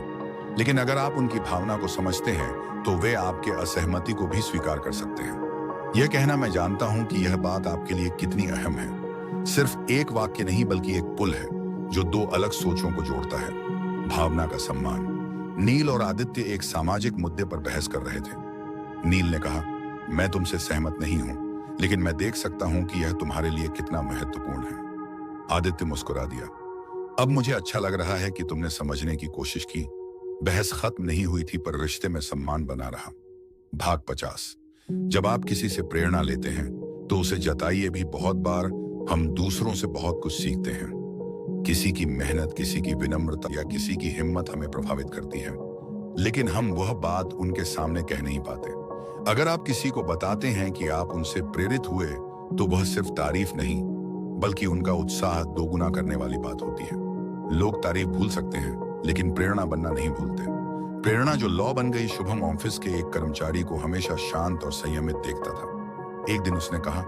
लेकिन अगर आप उनकी भावना को समझते हैं तो वे आपके असहमति को भी स्वीकार कर सकते हैं। यह कहना मैं जानता हूं कि यह बात आपके लिए कितनी अहम है। सिर्फ एक वाक्य नहीं बल्कि एक पुल है जो 2 अलग सोचों को जोड़ता है। भावना का सम्मान। नील और आदित्य एक सामाजिक मुद्दे पर बहस कर रहे थे। नील ने कहा, मैं तुमसे सहमत नहीं हूं, लेकिन मैं देख सकता हूं कि यह तुम्हारे लिए कितना महत्वपूर्ण है। आदित्य मुस्कुरा दिया, अब मुझे अच्छा लग रहा है कि तुमने समझने की कोशिश की। बहस खत्म नहीं हुई थी पर रिश्ते में सम्मान बना रहा। भाग 50। जब आप किसी से प्रेरणा लेते हैं तो उसे जताइए भी। बहुत बार हम दूसरों से बहुत कुछ सीखते हैं। किसी की मेहनत, किसी की विनम्रता या किसी की हिम्मत हमें प्रभावित करती है, लेकिन हम वह बात उनके सामने कह नहीं पाते। अगर आप किसी को बताते हैं कि आप उनसे प्रेरित हुए तो वह सिर्फ तारीफ नहीं बल्कि उनका उत्साह दोगुना करने वाली बात होती है। लोग तारीफ भूल सकते हैं लेकिन प्रेरणा बनना नहीं भूलते। प्रेरणा जो लॉ बन गई। शुभम ऑफिस के एक कर्मचारी को हमेशा शांत और संयमित देखता था। एक दिन उसने कहा,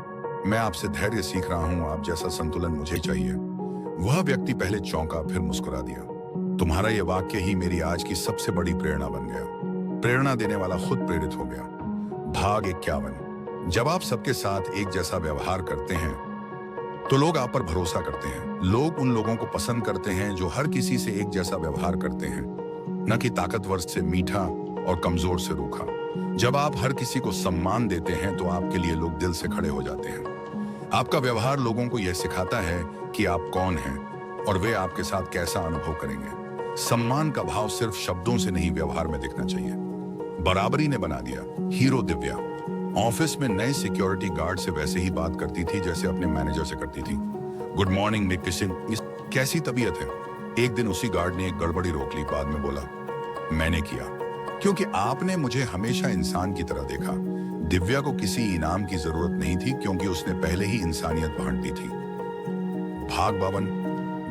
मैं आपसे धैर्य सीख रहा हूं, आप जैसा संतुलन मुझे चाहिए। वह व्यक्ति पहले चौंका, फिर मुस्कुरा दिया। तुम्हारा यह वाक्य ही मेरी आज की सबसे बड़ी प्रेरणा बन गया। प्रेरणा देने वाला खुद प्रेरित हो गया। भाग 51। जब आप सबके साथ एक जैसा व्यवहार करते हैं तो लोग आप पर भरोसा करते हैं। लोग उन लोगों को पसंद करते हैं जो हर किसी से एक जैसा व्यवहार करते हैं, न कि ताकतवर से मीठा और कमजोर से रूखा। जब आप हर किसी को सम्मान देते हैं तो आपके लिए लोग दिल से खड़े हो जाते हैं। आपका व्यवहार लोगों को यह सिखाता है कि आप कौन हैं और वे आपके साथ कैसा अनुभव करेंगे। सम्मान का भाव सिर्फ शब्दों से नहीं, व्यवहार में दिखना चाहिए। बराबरी ने बना दिया हीरो दिव्या। ऑफिस में नए सिक्योरिटी गार्ड से वैसे ही बात करती थी जैसे अपने मैनेजर से करती थी। गुड मॉर्निंग निकिसिन, कैसी तबीयत है? एक दिन उसी गार्ड ने एक गड़बड़ी रोक ली। बाद में बोला, मैंने किया। क्योंकि आपने मुझे हमेशा इंसान की तरह देखा। दिव्या को किसी इनाम की जरूरत नहीं थी क्योंकि उसने पहले ही इंसानियत बांट दी थी। भाग बावन,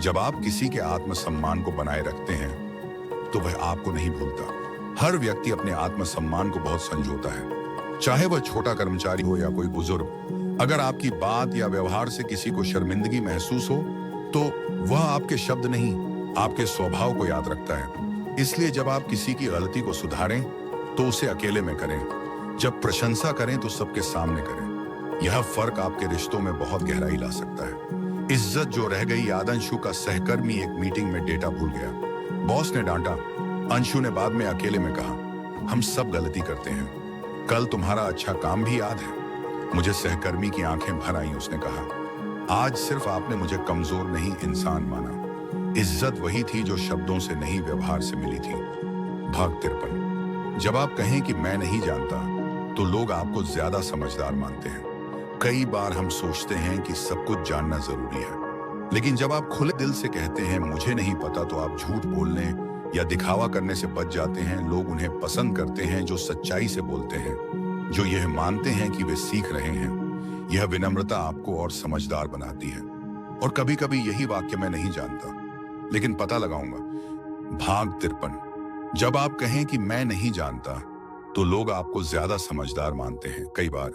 जब आप किसी के आत्मसम्मान को बनाए रखते हैं तो वह आपको नहीं भूलता। हर व्यक्ति अपने आत्मसम्मान को बहुत संजोता है, चाहे वह छोटा कर्मचारी हो या कोई बुजुर्ग। अगर आपकी बात या व्यवहार से किसी को शर्मिंदगी महसूस हो तो वह आपके शब्द नहीं, आपके स्वभाव को याद रखता है। इसलिए जब आप किसी की गलती को सुधारें तो उसे अकेले में करें, जब प्रशंसा करें तो सबके सामने करें। यह फर्क आपके रिश्तों में बहुत गहराई ला सकता है। इज्जत जो रह गई, अंशु का सहकर्मी एक मीटिंग में डेटा भूल गया। बॉस ने डांटा। अंशु ने बाद में अकेले में कहा, हम सब गलती करते हैं, कल तुम्हारा अच्छा काम भी याद है। मुझे सहकर्मी की आंखें भर आईं। उसने कहा, आज सिर्फ आपने मुझे कमजोर नहीं, इंसान माना। इज्जत वही थी जो शब्दों से नहीं, व्यवहार से मिली थी। भाग 53, जब आप कहें कि मैं नहीं जानता तो लोग आपको ज्यादा समझदार मानते हैं। कई बार हम सोचते हैं कि सब कुछ जानना जरूरी है, लेकिन जब आप खुले दिल से कहते हैं मुझे नहीं पता तो आप झूठ बोलने या दिखावा करने से बच जाते हैं। लोग उन्हें पसंद करते हैं जो सच्चाई से बोलते हैं, जो यह मानते हैं कि वे सीख रहे हैं। यह विनम्रता आपको और समझदार बनाती है। और कभी कभी यही वाक्य, मैं नहीं जानता लेकिन पता लगाऊंगा। भाग 53, जब आप कहें कि मैं नहीं जानता तो लोग आपको ज्यादा समझदार मानते हैं। कई बार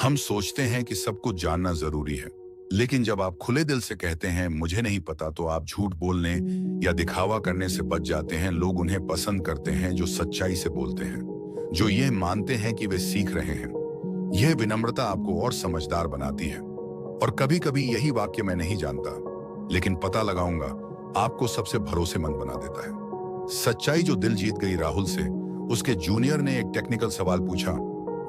हम सोचते हैं कि सब कुछ जानना जरूरी है, लेकिन जब आप खुले दिल से कहते हैं मुझे नहीं पता तो आप झूठ बोलने या दिखावा करने से बच जाते हैं। लोग उन्हें पसंद करते हैं जो सच्चाई से बोलते हैं, जो यह मानते हैं कि वे सीख रहे हैं। यह विनम्रता आपको और समझदार बनाती है। और कभी कभी यही वाक्य, मैं नहीं जानता लेकिन पता लगाऊंगा, आपको सबसे भरोसेमंद बना देता है। सच्चाई जो दिल जीत गई। राहुल से उसके जूनियर ने एक टेक्निकल सवाल पूछा।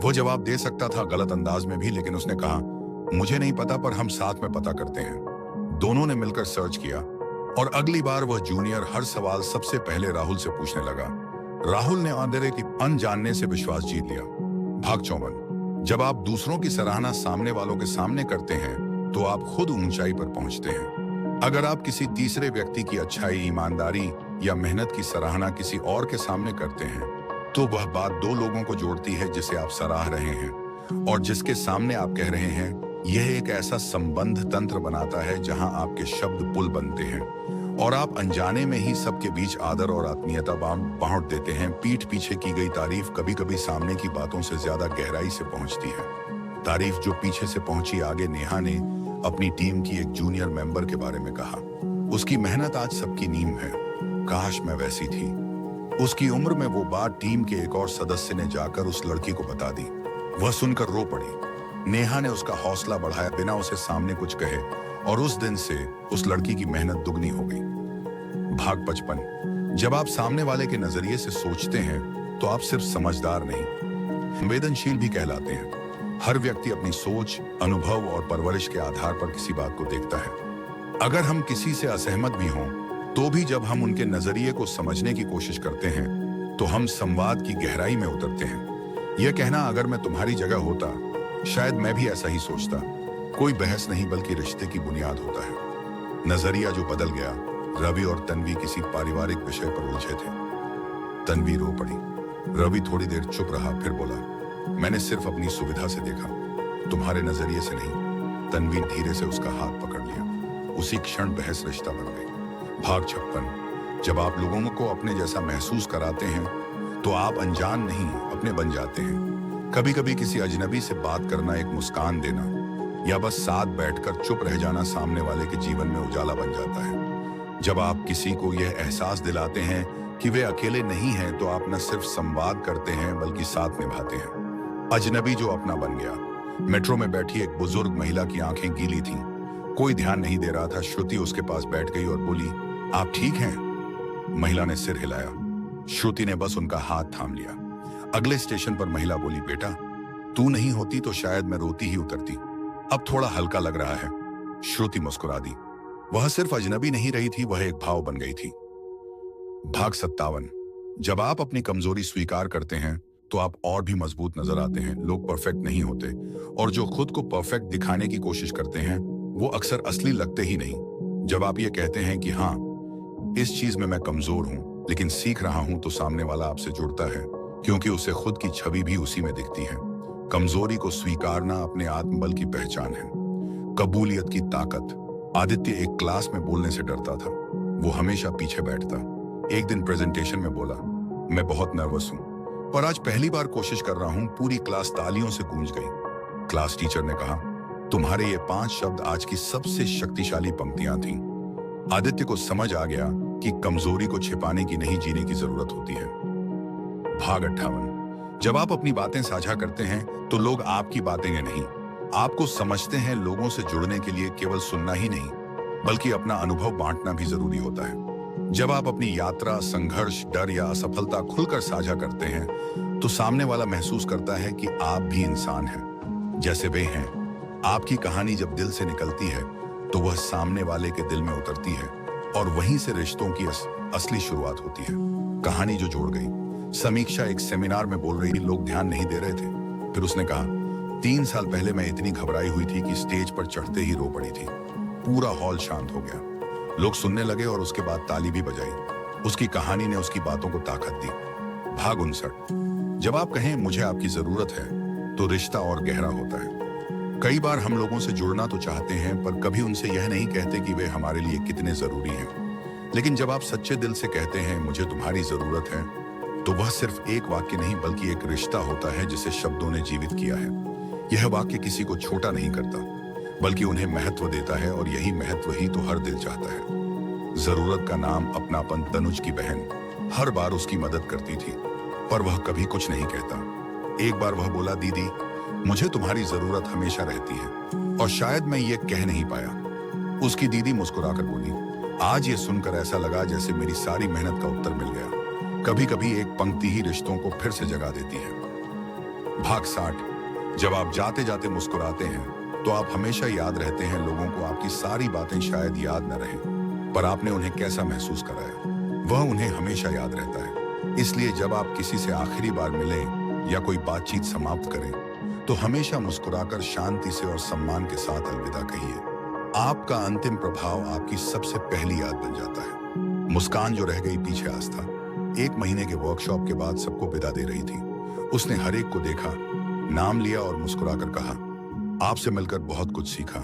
वो जवाब दे सकता था गलत अंदाज में भी, लेकिन उसने कहा, मुझे नहीं पता पर हम साथ में पता करते हैं। दोनों ने मिलकर सर्च किया और अगली बार वह जूनियर हर सवाल सबसे पहले राहुल से पूछने लगा। राहुल ने अंधेरे की अनजानने से विश्वास जीत लिया। भाग 54, जब आप दूसरों की सराहना सामने वालों के सामने करते हैं तो आप खुद ऊंचाई पर पहुंचते हैं। अगर आप किसी तीसरे व्यक्ति की अच्छाई, ईमानदारी या मेहनत की सराहना किसी और के सामने करते हैं तो वह बात दो लोगों को जोड़ती है, जिसे आप सराह रहे हैं और जिसके सामने आप कह रहे हैं। यह एक ऐसा संबंध तंत्र बनाता है जहां आपके शब्द पुल बनते हैं और आप अनजाने में ही सबके बीच आदर और आत्मीयता बांट देते हैं। पीठ पीछे की गई तारीफ कभी कभी सामने की बातों से ज्यादा गहराई से पहुंचती है। तारीफ जो पीछे से पहुंची। आगे नेहा ने अपनी टीम की एक जूनियर मेंबर के बारे में कहा, उसकी मेहनत आज सबकी नींव है, काश मैं वैसी थी। उसकी उम्र में वो बात टीम के एक और सदस्य ने जाकर उस लड़की को बता दी। वह सुनकर रो पड़ी। नेहा ने उसका हौसला बढ़ाया बिना उसे सामने कुछ कहे और उस दिन से उस लड़की की मेहनत दुगनी हो गई। भाग 55, जब आप सामने वाले के नजरिए से सोचते हैं तो आप सिर्फ समझदार नहीं, संवेदनशील भी कहलाते हैं। हर व्यक्ति अपनी सोच, अनुभव और परवरिश के आधार पर किसी बात को देखता है। अगर हम किसी से असहमत भी हों तो भी जब हम उनके नजरिए को समझने की कोशिश करते हैं तो हम संवाद की गहराई में उतरते हैं। यह कहना, अगर मैं तुम्हारी जगह होता शायद मैं भी ऐसा ही सोचता, कोई बहस नहीं बल्कि रिश्ते की बुनियाद होता है। नजरिया जो बदल गया। रवि और तन्वी किसी पारिवारिक विषय पर उलझे थे। तन्वी रो पड़ी। रवि थोड़ी देर चुप रहा, फिर बोला, मैंने सिर्फ अपनी सुविधा से देखा, तुम्हारे नजरिए से नहीं। तन्वी धीरे से उसका हाथ पकड़ लिया। उसी क्षण बहस रिश्ता बन गई। भाग 56, जब आप लोगों को अपने जैसा महसूस कराते हैं तो आप अनजान नहीं, अपने बन जाते हैं। कभी कभी किसी अजनबी से बात करना, एक मुस्कान देना या बस साथ बैठकर चुप रह जाना सामने वाले के जीवन में उजाला बन जाता है। जब आप किसी को यह एहसास दिलाते हैं कि वे अकेले नहीं हैं तो आप न सिर्फ संवाद करते हैं बल्कि साथ निभाते हैं। अजनबी जो अपना बन गया। मेट्रो में बैठी एक बुजुर्ग महिला की आंखें गीली थीं। कोई ध्यान नहीं दे रहा था। श्रुति उसके पास बैठ गई और बोली, आप ठीक हैं? महिला ने सिर हिलाया। श्रुति ने बस उनका हाथ थाम लिया। अगले स्टेशन पर महिला बोली, बेटा तू नहीं होती तो शायद मैं रोती ही उतरती, अब थोड़ा हल्का लग रहा है। श्रुति मुस्कुरा दी। वह सिर्फ अजनबी नहीं रही थी, वह एक भाव बन गई थी। भाग 57, जब आप अपनी कमजोरी स्वीकार करते हैं तो आप और भी मजबूत नजर आते हैं। लोग परफेक्ट नहीं होते और जो खुद को परफेक्ट दिखाने की कोशिश करते हैं वो अक्सर असली लगते ही नहीं। जब आप ये कहते हैं कि हाँ, इस चीज में मैं कमजोर हूं लेकिन सीख रहा हूं, तो सामने वाला आपसे जुड़ता है। क्योंकि उसे खुद की छवि भी उसी में दिखती है। कमजोरी को स्वीकारना अपने आत्मबल की पहचान है। कबूलियत की ताकत। आदित्य एक क्लास में बोलने से डरता था। वो हमेशा पीछे बैठता। एक दिन प्रेजेंटेशन में बोला, मैं बहुत नर्वस हूं, पर आज पहली बार कोशिश कर रहा हूं। पूरी क्लास तालियों से गूंज गई। क्लास टीचर ने कहा, तुम्हारे ये 5 शब्द आज की सबसे शक्तिशाली पंक्तियां थीं। आदित्य को समझ आ गया कि कमजोरी को छिपाने की नहीं, जीने की जरूरत होती है। भाग 58। जब आप अपनी बातें साझा करते हैं तो लोग आपकी बातें नहीं, आपको समझते हैं। लोगों से जुड़ने के लिए केवल सुनना ही नहीं, बल्कि अपना अनुभव बांटना भी जरूरी होता है। जब आप अपनी यात्रा, संघर्ष, डर या असफलता खुलकर साझा करते हैं तो सामने वाला महसूस करता है कि आप भी इंसान हैं जैसे वे हैं। आपकी कहानी जब दिल से निकलती है तो वह सामने वाले के दिल में उतरती है और वहीं से रिश्तों की असली शुरुआत होती है। कहानी जो जोड़ गई। समीक्षा एक सेमिनार में बोल रही थी, लोग ध्यान नहीं दे रहे थे। फिर उसने कहा, 3 साल पहले मैं इतनी घबराई हुई थी कि स्टेज पर चढ़ते ही रो पड़ी थी। पूरा हॉल शांत हो गया। लोग सुनने लगे और उसके बाद ताली भी बजाई। उसकी कहानी ने उसकी बातों को ताकत दी। भाग 59। जब आप कहें मुझे आपकी जरूरत है तो रिश्ता और गहरा होता है। कई बार हम लोगों से जुड़ना तो चाहते हैं, पर कभी उनसे यह नहीं कहते कि वे हमारे लिए कितने जरूरी हैं। लेकिन जब आप सच्चे दिल से कहते हैं मुझे तुम्हारी जरूरत है, तो वह सिर्फ एक वाक्य नहीं बल्कि एक रिश्ता होता है जिसे शब्दों ने जीवित किया है। यह वाक्य किसी को छोटा नहीं करता, बल्कि उन्हें महत्व देता है, और यही महत्व ही तो हर दिल चाहता है। जरूरत का नाम अपनापन। तनुज की बहन हर बार उसकी मदद करती थी, पर वह कभी कुछ नहीं कहता। एक बार वह बोला, दीदी मुझे तुम्हारी जरूरत हमेशा रहती है, और शायद मैं ये कह नहीं पाया। उसकी दीदी मुस्कुराकर बोली, आज ये सुनकर ऐसा लगा जैसे मेरी सारी मेहनत का उत्तर मिल गया। कभी कभी एक पंक्ति ही रिश्तों को फिर से जगा देती है। भाग 60। जब आप जाते जाते मुस्कुराते हैं तो आप हमेशा याद रहते हैं। लोगों को आपकी सारी बातें शायद याद न रहें, पर आपने उन्हें कैसा महसूस कराया वह उन्हें हमेशा याद रहता है। इसलिए जब आप किसी से आखिरी बार मिलें या कोई बातचीत समाप्त करें तो हमेशा मुस्कुराकर शांति से और सम्मान के साथ अलविदा कहिए। आपका अंतिम प्रभाव आपकी सबसे पहली याद बन जाता है। मुस्कान जो रह गई पीछे आस्था 1 महीने के वर्कशॉप के बाद सबको विदा दे रही थी। उसने हर एक को देखा, नाम लिया और मुस्कुराकर कहा, आपसे मिलकर बहुत कुछ सीखा।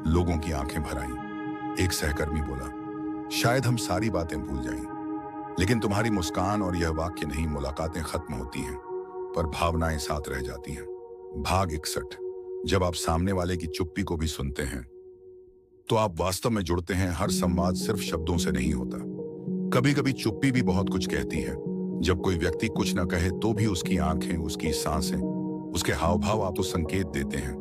लोगों की आंखें भर आईं। एक सहकर्मी बोला, शायद हम सारी बातें भूल जाएं, लेकिन तुम्हारी मुस्कान और यह वाक्य नहीं, मुलाकातें खत्म होती हैं पर भावनाएं साथ रह जाती हैं। भाग 61। जब आप सामने वाले की चुप्पी को भी सुनते हैं तो आप वास्तव में जुड़ते हैं। हर संवाद सिर्फ शब्दों से नहीं होता। कभी कभी चुप्पी भी बहुत कुछ कहती है। जब कोई व्यक्ति कुछ न कहे तो भी उसकी आंखें, उसकी सांसें, उसके हाव भाव आपको संकेत देते हैं।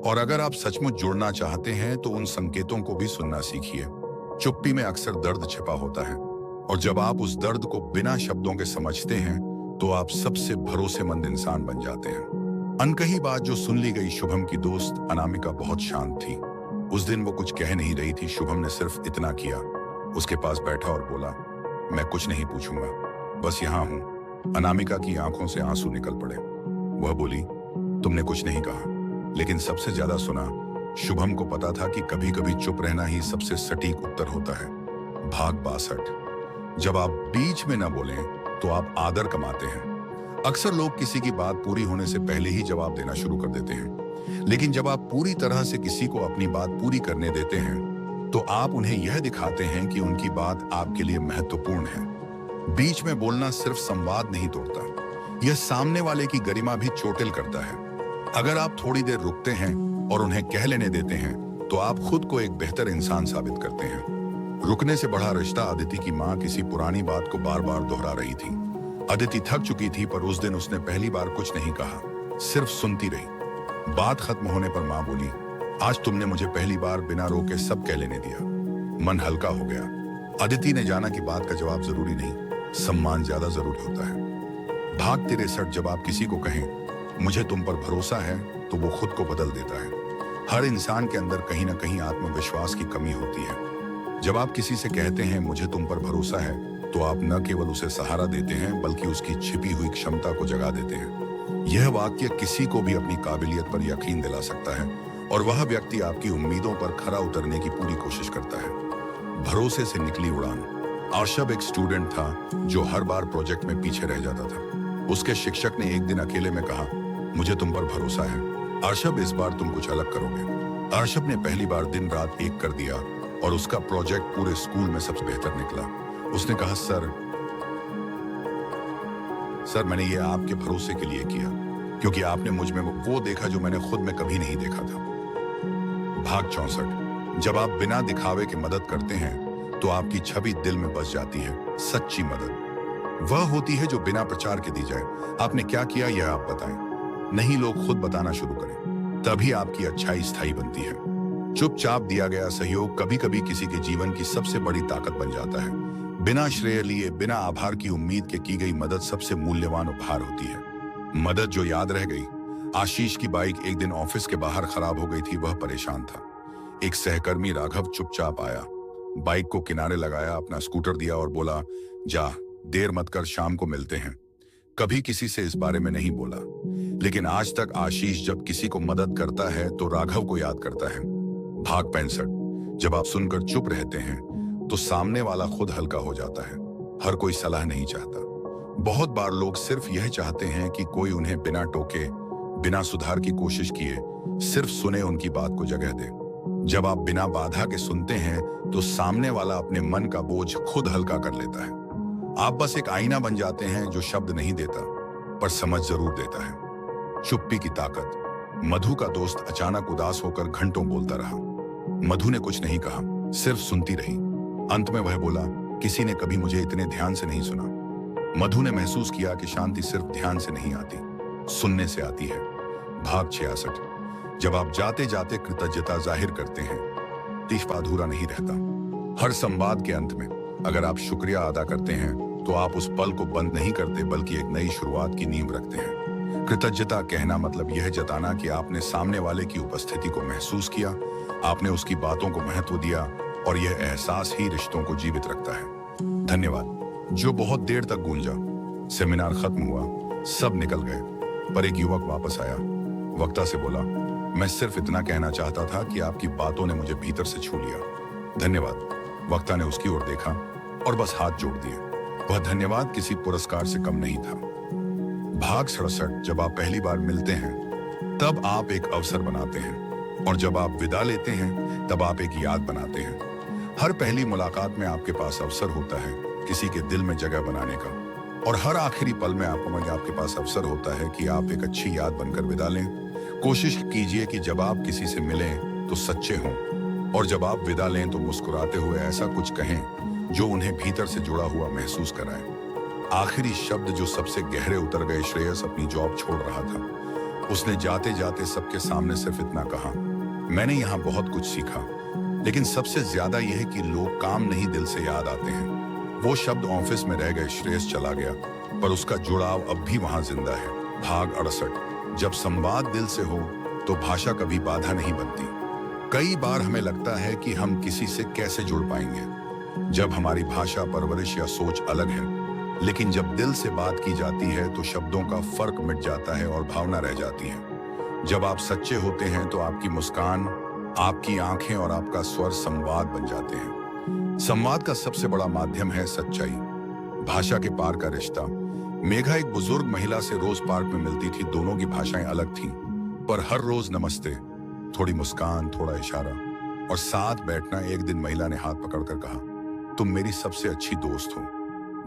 और अगर आप सचमुच जुड़ना चाहते हैं तो उन संकेतों को भी सुनना सीखिए। चुप्पी में अक्सर दर्द छिपा होता है, और जब आप उस दर्द को बिना शब्दों के समझते हैं तो आप सबसे भरोसेमंद इंसान बन जाते हैं। अनकही बात जो सुन ली गई। शुभम की दोस्त अनामिका बहुत शांत थी। उस दिन वो कुछ कह नहीं रही थी। शुभम ने सिर्फ इतना किया, उसके पास बैठा और बोला, मैं कुछ नहीं पूछूंगा, बस यहाँ हूं। अनामिका की आंखों से आंसू निकल पड़े। वह बोली, तुमने कुछ नहीं कहा, लेकिन सबसे ज्यादा सुना। शुभम को पता था कि कभी कभी चुप रहना ही सबसे सटीक उत्तर होता है। भाग 62। जब आप बीच में न बोलें तो आप आदर कमाते हैं। अक्सर लोग किसी की बात पूरी होने से पहले ही जवाब देना शुरू कर देते हैं, लेकिन जब आप पूरी तरह से किसी को अपनी बात पूरी करने देते हैं तो आप उन्हें यह दिखाते हैं कि उनकी बात आपके लिए महत्वपूर्ण है। बीच में बोलना सिर्फ संवाद नहीं तोड़ता, यह सामने वाले की गरिमा भी चोटिल करता है। अगर आप थोड़ी देर रुकते हैं और उन्हें कह लेने देते हैं तो आप खुद को एक बेहतर इंसान साबित करते हैं। रुकने से बढ़ा रिश्ता। अदिति की माँ किसी पुरानी बात को बार बार दोहरा रही थी। अदिति थक चुकी थी, पर उस दिन उसने पहली बार कुछ नहीं कहा, सिर्फ सुनती रही। बात खत्म होने पर माँ बोली, आज तुमने मुझे पहली बार बिना रोके सब कह लेने दिया। मन हल्का हो गया। अदिति ने जाना कि बात का जवाब जरूरी नहीं, सम्मान ज्यादा जरूरी होता है। भाग 63। जब आप किसी को कहें मुझे तुम पर भरोसा है तो वो खुद को बदल देता है। हर इंसान के अंदर कहीं ना कहीं आत्मविश्वास की कमी होती है। जब आप किसी से कहते हैं मुझे तुम पर भरोसा है तो आप न केवल उसे सहारा देते हैं बल्कि उसकी छिपी हुई क्षमता को जगा देते हैं। यह वाक्य किसी को भी अपनी काबिलियत पर यकीन दिला सकता है, और वह व्यक्ति आपकी उम्मीदों पर खरा उतरने की पूरी कोशिश करता है। भरोसे से निकली उड़ान। आशब एक स्टूडेंट था जो हर बार प्रोजेक्ट में पीछे रह जाता था। उसके शिक्षक ने एक दिन अकेले में कहा, मुझे तुम पर भरोसा है अर्शद, इस बार तुम कुछ अलग करोगे। अर्शद ने पहली बार दिन रात एक कर दिया और उसका प्रोजेक्ट पूरे स्कूल में सबसे बेहतर निकला। उसने कहा, सर मैंने ये आपके भरोसे के लिए किया क्योंकि आपने मुझ में वो देखा जो मैंने खुद में कभी नहीं देखा था। भाग 64। जब आप बिना दिखावे के मदद करते हैं तो आपकी छवि दिल में बस जाती है। सच्ची मदद वह होती है जो बिना प्रचार के दी जाए। आपने क्या किया यह आप बताएं, नहीं लोग खुद बताना शुरू करें, तभी आपकी अच्छाई स्थायी बनती है। चुपचाप दिया गया सहयोग कभी कभी किसी के जीवन की सबसे बड़ी ताकत बन जाता है। बिना श्रेय लिए, बिना आभार की उम्मीद के की गई मदद सबसे मूल्यवान उपहार होती है। मदद जो याद रह गई। आशीष की बाइक एक दिन ऑफिस के बाहर खराब हो गई थी। वह परेशान था। एक सहकर्मी राघव चुपचाप आया, बाइक को किनारे लगाया, अपना स्कूटर दिया और बोला, जा देर मत कर, शाम को मिलते हैं। कभी किसी से इस बारे में नहीं बोला, लेकिन आज तक आशीष जब किसी को मदद करता है तो राघव को याद करता है। भाग 65। जब आप सुनकर चुप रहते हैं तो सामने वाला खुद हल्का हो जाता है। हर कोई सलाह नहीं चाहता। बहुत बार लोग सिर्फ यह चाहते हैं कि कोई उन्हें बिना टोके, बिना सुधार की कोशिश किए, सिर्फ सुने, उनकी बात को जगह दे। जब आप बिना बाधा के सुनते हैं तो सामने वाला अपने मन का बोझ खुद हल्का कर लेता है। आप बस एक आईना बन जाते हैं जो शब्द नहीं देता पर समझ जरूर देता है। चुप्पी की ताकत। मधु का दोस्त अचानक उदास होकर घंटों बोलता रहा। मधु ने कुछ नहीं कहा, सिर्फ सुनती रही। अंत में वह बोला, किसी ने कभी मुझे इतने ध्यान से नहीं सुना। मधु ने महसूस किया कि शांति सिर्फ ध्यान से नहीं आती, सुनने से आती है। भाग 66। जब आप जाते जाते कृतज्ञता जाहिर करते हैं, तीफा अधूरा नहीं रहता। हर संवाद के अंत में अगर आप शुक्रिया अदा करते हैं तो आप उस पल को बंद नहीं करते बल्कि एक नई शुरुआत की नींव रखते हैं। कृतज्ञता कहना मतलब यह जताना कि आपने सामने वाले की उपस्थिति को महसूस किया, आपने उसकी बातों को महत्व दिया और यह एहसास ही रिश्तों को जीवित रखता है। धन्यवाद जो बहुत देर तक गूंजा। सेमिनार खत्म हुआ, सब निकल गए, पर एक युवक वापस आया। वक्ता से बोला, मैं सिर्फ इतना कहना चाहता था कि आपकी बातों ने मुझे भीतर से छू लिया। धन्यवाद। वक्ता ने उसकी ओर देखा और बस हाथ जोड़ दिए। वह धन्यवाद किसी पुरस्कार से कम नहीं था। भाग 67। जब आप पहली बार मिलते हैं तब आप एक अवसर बनाते हैं और जब आप विदा लेते हैं तब आप एक याद बनाते हैं। हर पहली मुलाकात में आपके पास अवसर होता है किसी के दिल में जगह बनाने का, और हर आखिरी पल में आपके पास अवसर होता है कि आप एक अच्छी याद बनकर विदा लें। कोशिश कीजिए कि जब आप किसी से मिलें तो सच्चे हों और जब आप विदा लें तो मुस्कुराते हुए ऐसा कुछ कहें जो उन्हें भीतर से जुड़ा हुआ महसूस कराए। आखिरी शब्द जो सबसे गहरे उतर गए। श्रेयस अपनी जॉब छोड़ रहा था। उसने जाते जाते सबके सामने सिर्फ इतना कहा, मैंने यहाँ बहुत कुछ सीखा, लेकिन सबसे ज्यादा यह कि लोग काम नहीं दिल से याद आते हैं। वो शब्द ऑफिस में रह गए। श्रेयस चला गया पर उसका जुड़ाव अब भी वहां जिंदा है। भाग 68। जब संवाद दिल से हो तो भाषा कभी बाधा नहीं बनती। कई बार हमें लगता है कि हम किसी से कैसे जुड़ पाएंगे जब हमारी भाषा, परवरिश या सोच अलग है, लेकिन जब दिल से बात की जाती है तो शब्दों का फर्क मिट जाता है और भावना रह जाती है। जब आप सच्चे होते हैं तो आपकी मुस्कान, आपकी आंखें और आपका स्वर संवाद बन जाते हैं। संवाद का सबसे बड़ा माध्यम है सच्चाई, भाषा के पार का रिश्ता। मेघा एक बुजुर्ग महिला से रोज पार्क में मिलती थी। दोनों की भाषाएं अलग थीं, पर हर रोज नमस्ते, थोड़ी मुस्कान, थोड़ा इशारा और साथ बैठना। एक दिन महिला ने हाथ पकड़कर कहा, तुम मेरी सबसे अच्छी दोस्त हो।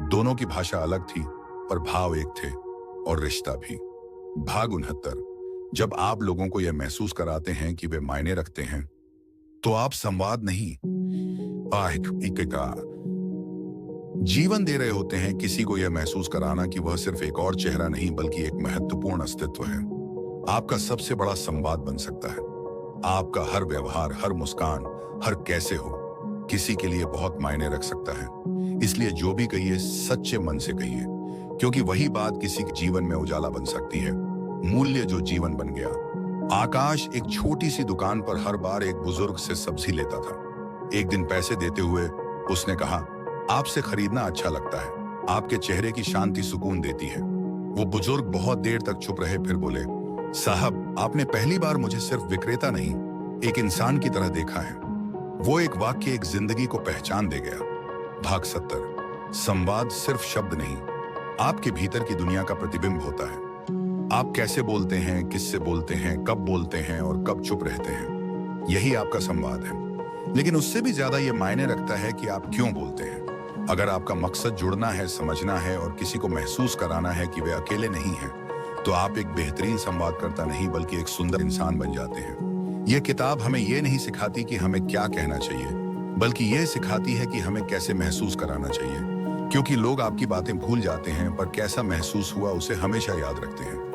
दोनों की भाषा अलग थी पर भाव एक थे और रिश्ता भी। भाग 69। जब आप लोगों को यह महसूस कराते हैं कि वे मायने रखते हैं तो आप संवाद नहीं, जीवन दे रहे होते हैं। किसी को यह महसूस कराना कि वह सिर्फ एक और चेहरा नहीं बल्कि एक महत्वपूर्ण अस्तित्व है, आपका सबसे बड़ा संवाद बन सकता है। आपका हर व्यवहार, हर मुस्कान, हर कैसे हो किसी के लिए बहुत मायने रख सकता है। इसलिए जो भी कहिए सच्चे मन से कहिए, क्योंकि वही बात किसी के जीवन में उजाला बन सकती है। मूल्य जो जीवन बन गया। आकाश एक छोटी सी दुकान पर हर बार एक बुजुर्ग से सब्जी लेता था। एक दिन पैसे देते हुए उसने कहा, आपसे खरीदना अच्छा लगता है, आपके चेहरे की शांति सुकून देती है। वो बुजुर्ग बहुत देर तक चुप रहे, फिर बोले, साहब आपने पहली बार मुझे सिर्फ विक्रेता नहीं, एक इंसान की तरह देखा है। वो एक वाक्य एक जिंदगी को पहचान दे गया। भाग 70। संवाद सिर्फ शब्द नहीं, आपके भीतर की दुनिया का प्रतिबिंब होता है। आप कैसे बोलते हैं, किससे बोलते हैं, कब बोलते हैं और कब चुप रहते हैं, यही आपका संवाद है। लेकिन उससे भी ज्यादा ये मायने रखता है कि आप क्यों बोलते हैं। अगर आपका मकसद जुड़ना है, समझना है और किसी को महसूस कराना है कि वे अकेले नहीं हैं, तो आप एक बेहतरीन संवादकर्ता नहीं बल्कि एक सुंदर इंसान बन जाते हैं। यह किताब हमें यह नहीं सिखाती कि हमें क्या कहना चाहिए, बल्कि यह सिखाती है कि हमें कैसे महसूस कराना चाहिए। क्योंकि लोग आपकी बातें भूल जाते हैं, पर कैसा महसूस हुआ उसे हमेशा याद रखते हैं।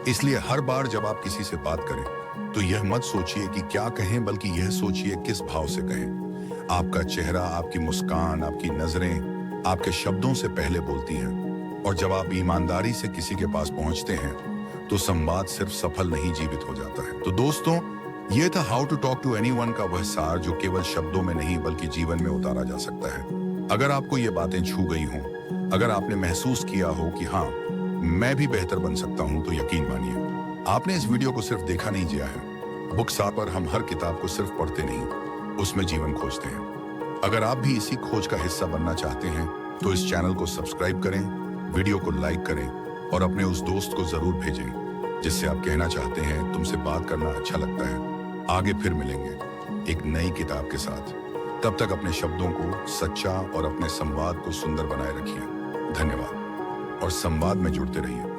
इसलिए हर बार जब आप किसी से बात करें, तो यह मत सोचिए कि क्या कहें, बल्कि यह सोचिए किस भाव से कहें। आपका चेहरा, आपकी मुस्कान, आपकी नजरें आपके शब्दों से पहले बोलती हैं। और जब आप ईमानदारी से किसी के पास पहुंचते हैं, तो संवाद सिर्फ सफल नहीं, जीवित हो जाता है। तो दोस्तों, यह था how to talk to anyone का वह सार जो केवल शब्दों में नहीं बल्कि जीवन में उतारा जा सकता है। अगर आपको ये बातें छू गई हों, अगर आपने महसूस किया हो कि हाँ, मैं भी बेहतर बन सकता हूं, तो यकीन मानिए आपने इस वीडियो को सिर्फ देखा नहीं जिया है। बुक्सार पर हम हर किताब को सिर्फ पढ़ते नहीं, उसमें जीवन खोजते हैं। अगर आप भी इसी खोज का हिस्सा बनना चाहते हैं, तो इस चैनल को सब्सक्राइब करें, वीडियो को लाइक करें और अपने उस दोस्त को जरूर भेजें जिससे आप कहना चाहते हैं तुमसे बात करना अच्छा लगता है। आगे फिर मिलेंगे एक नई किताब के साथ। तब तक अपने शब्दों को सच्चा और अपने संवाद को सुंदर बनाए रखिए। धन्यवाद और संवाद में जुड़ते रहिए।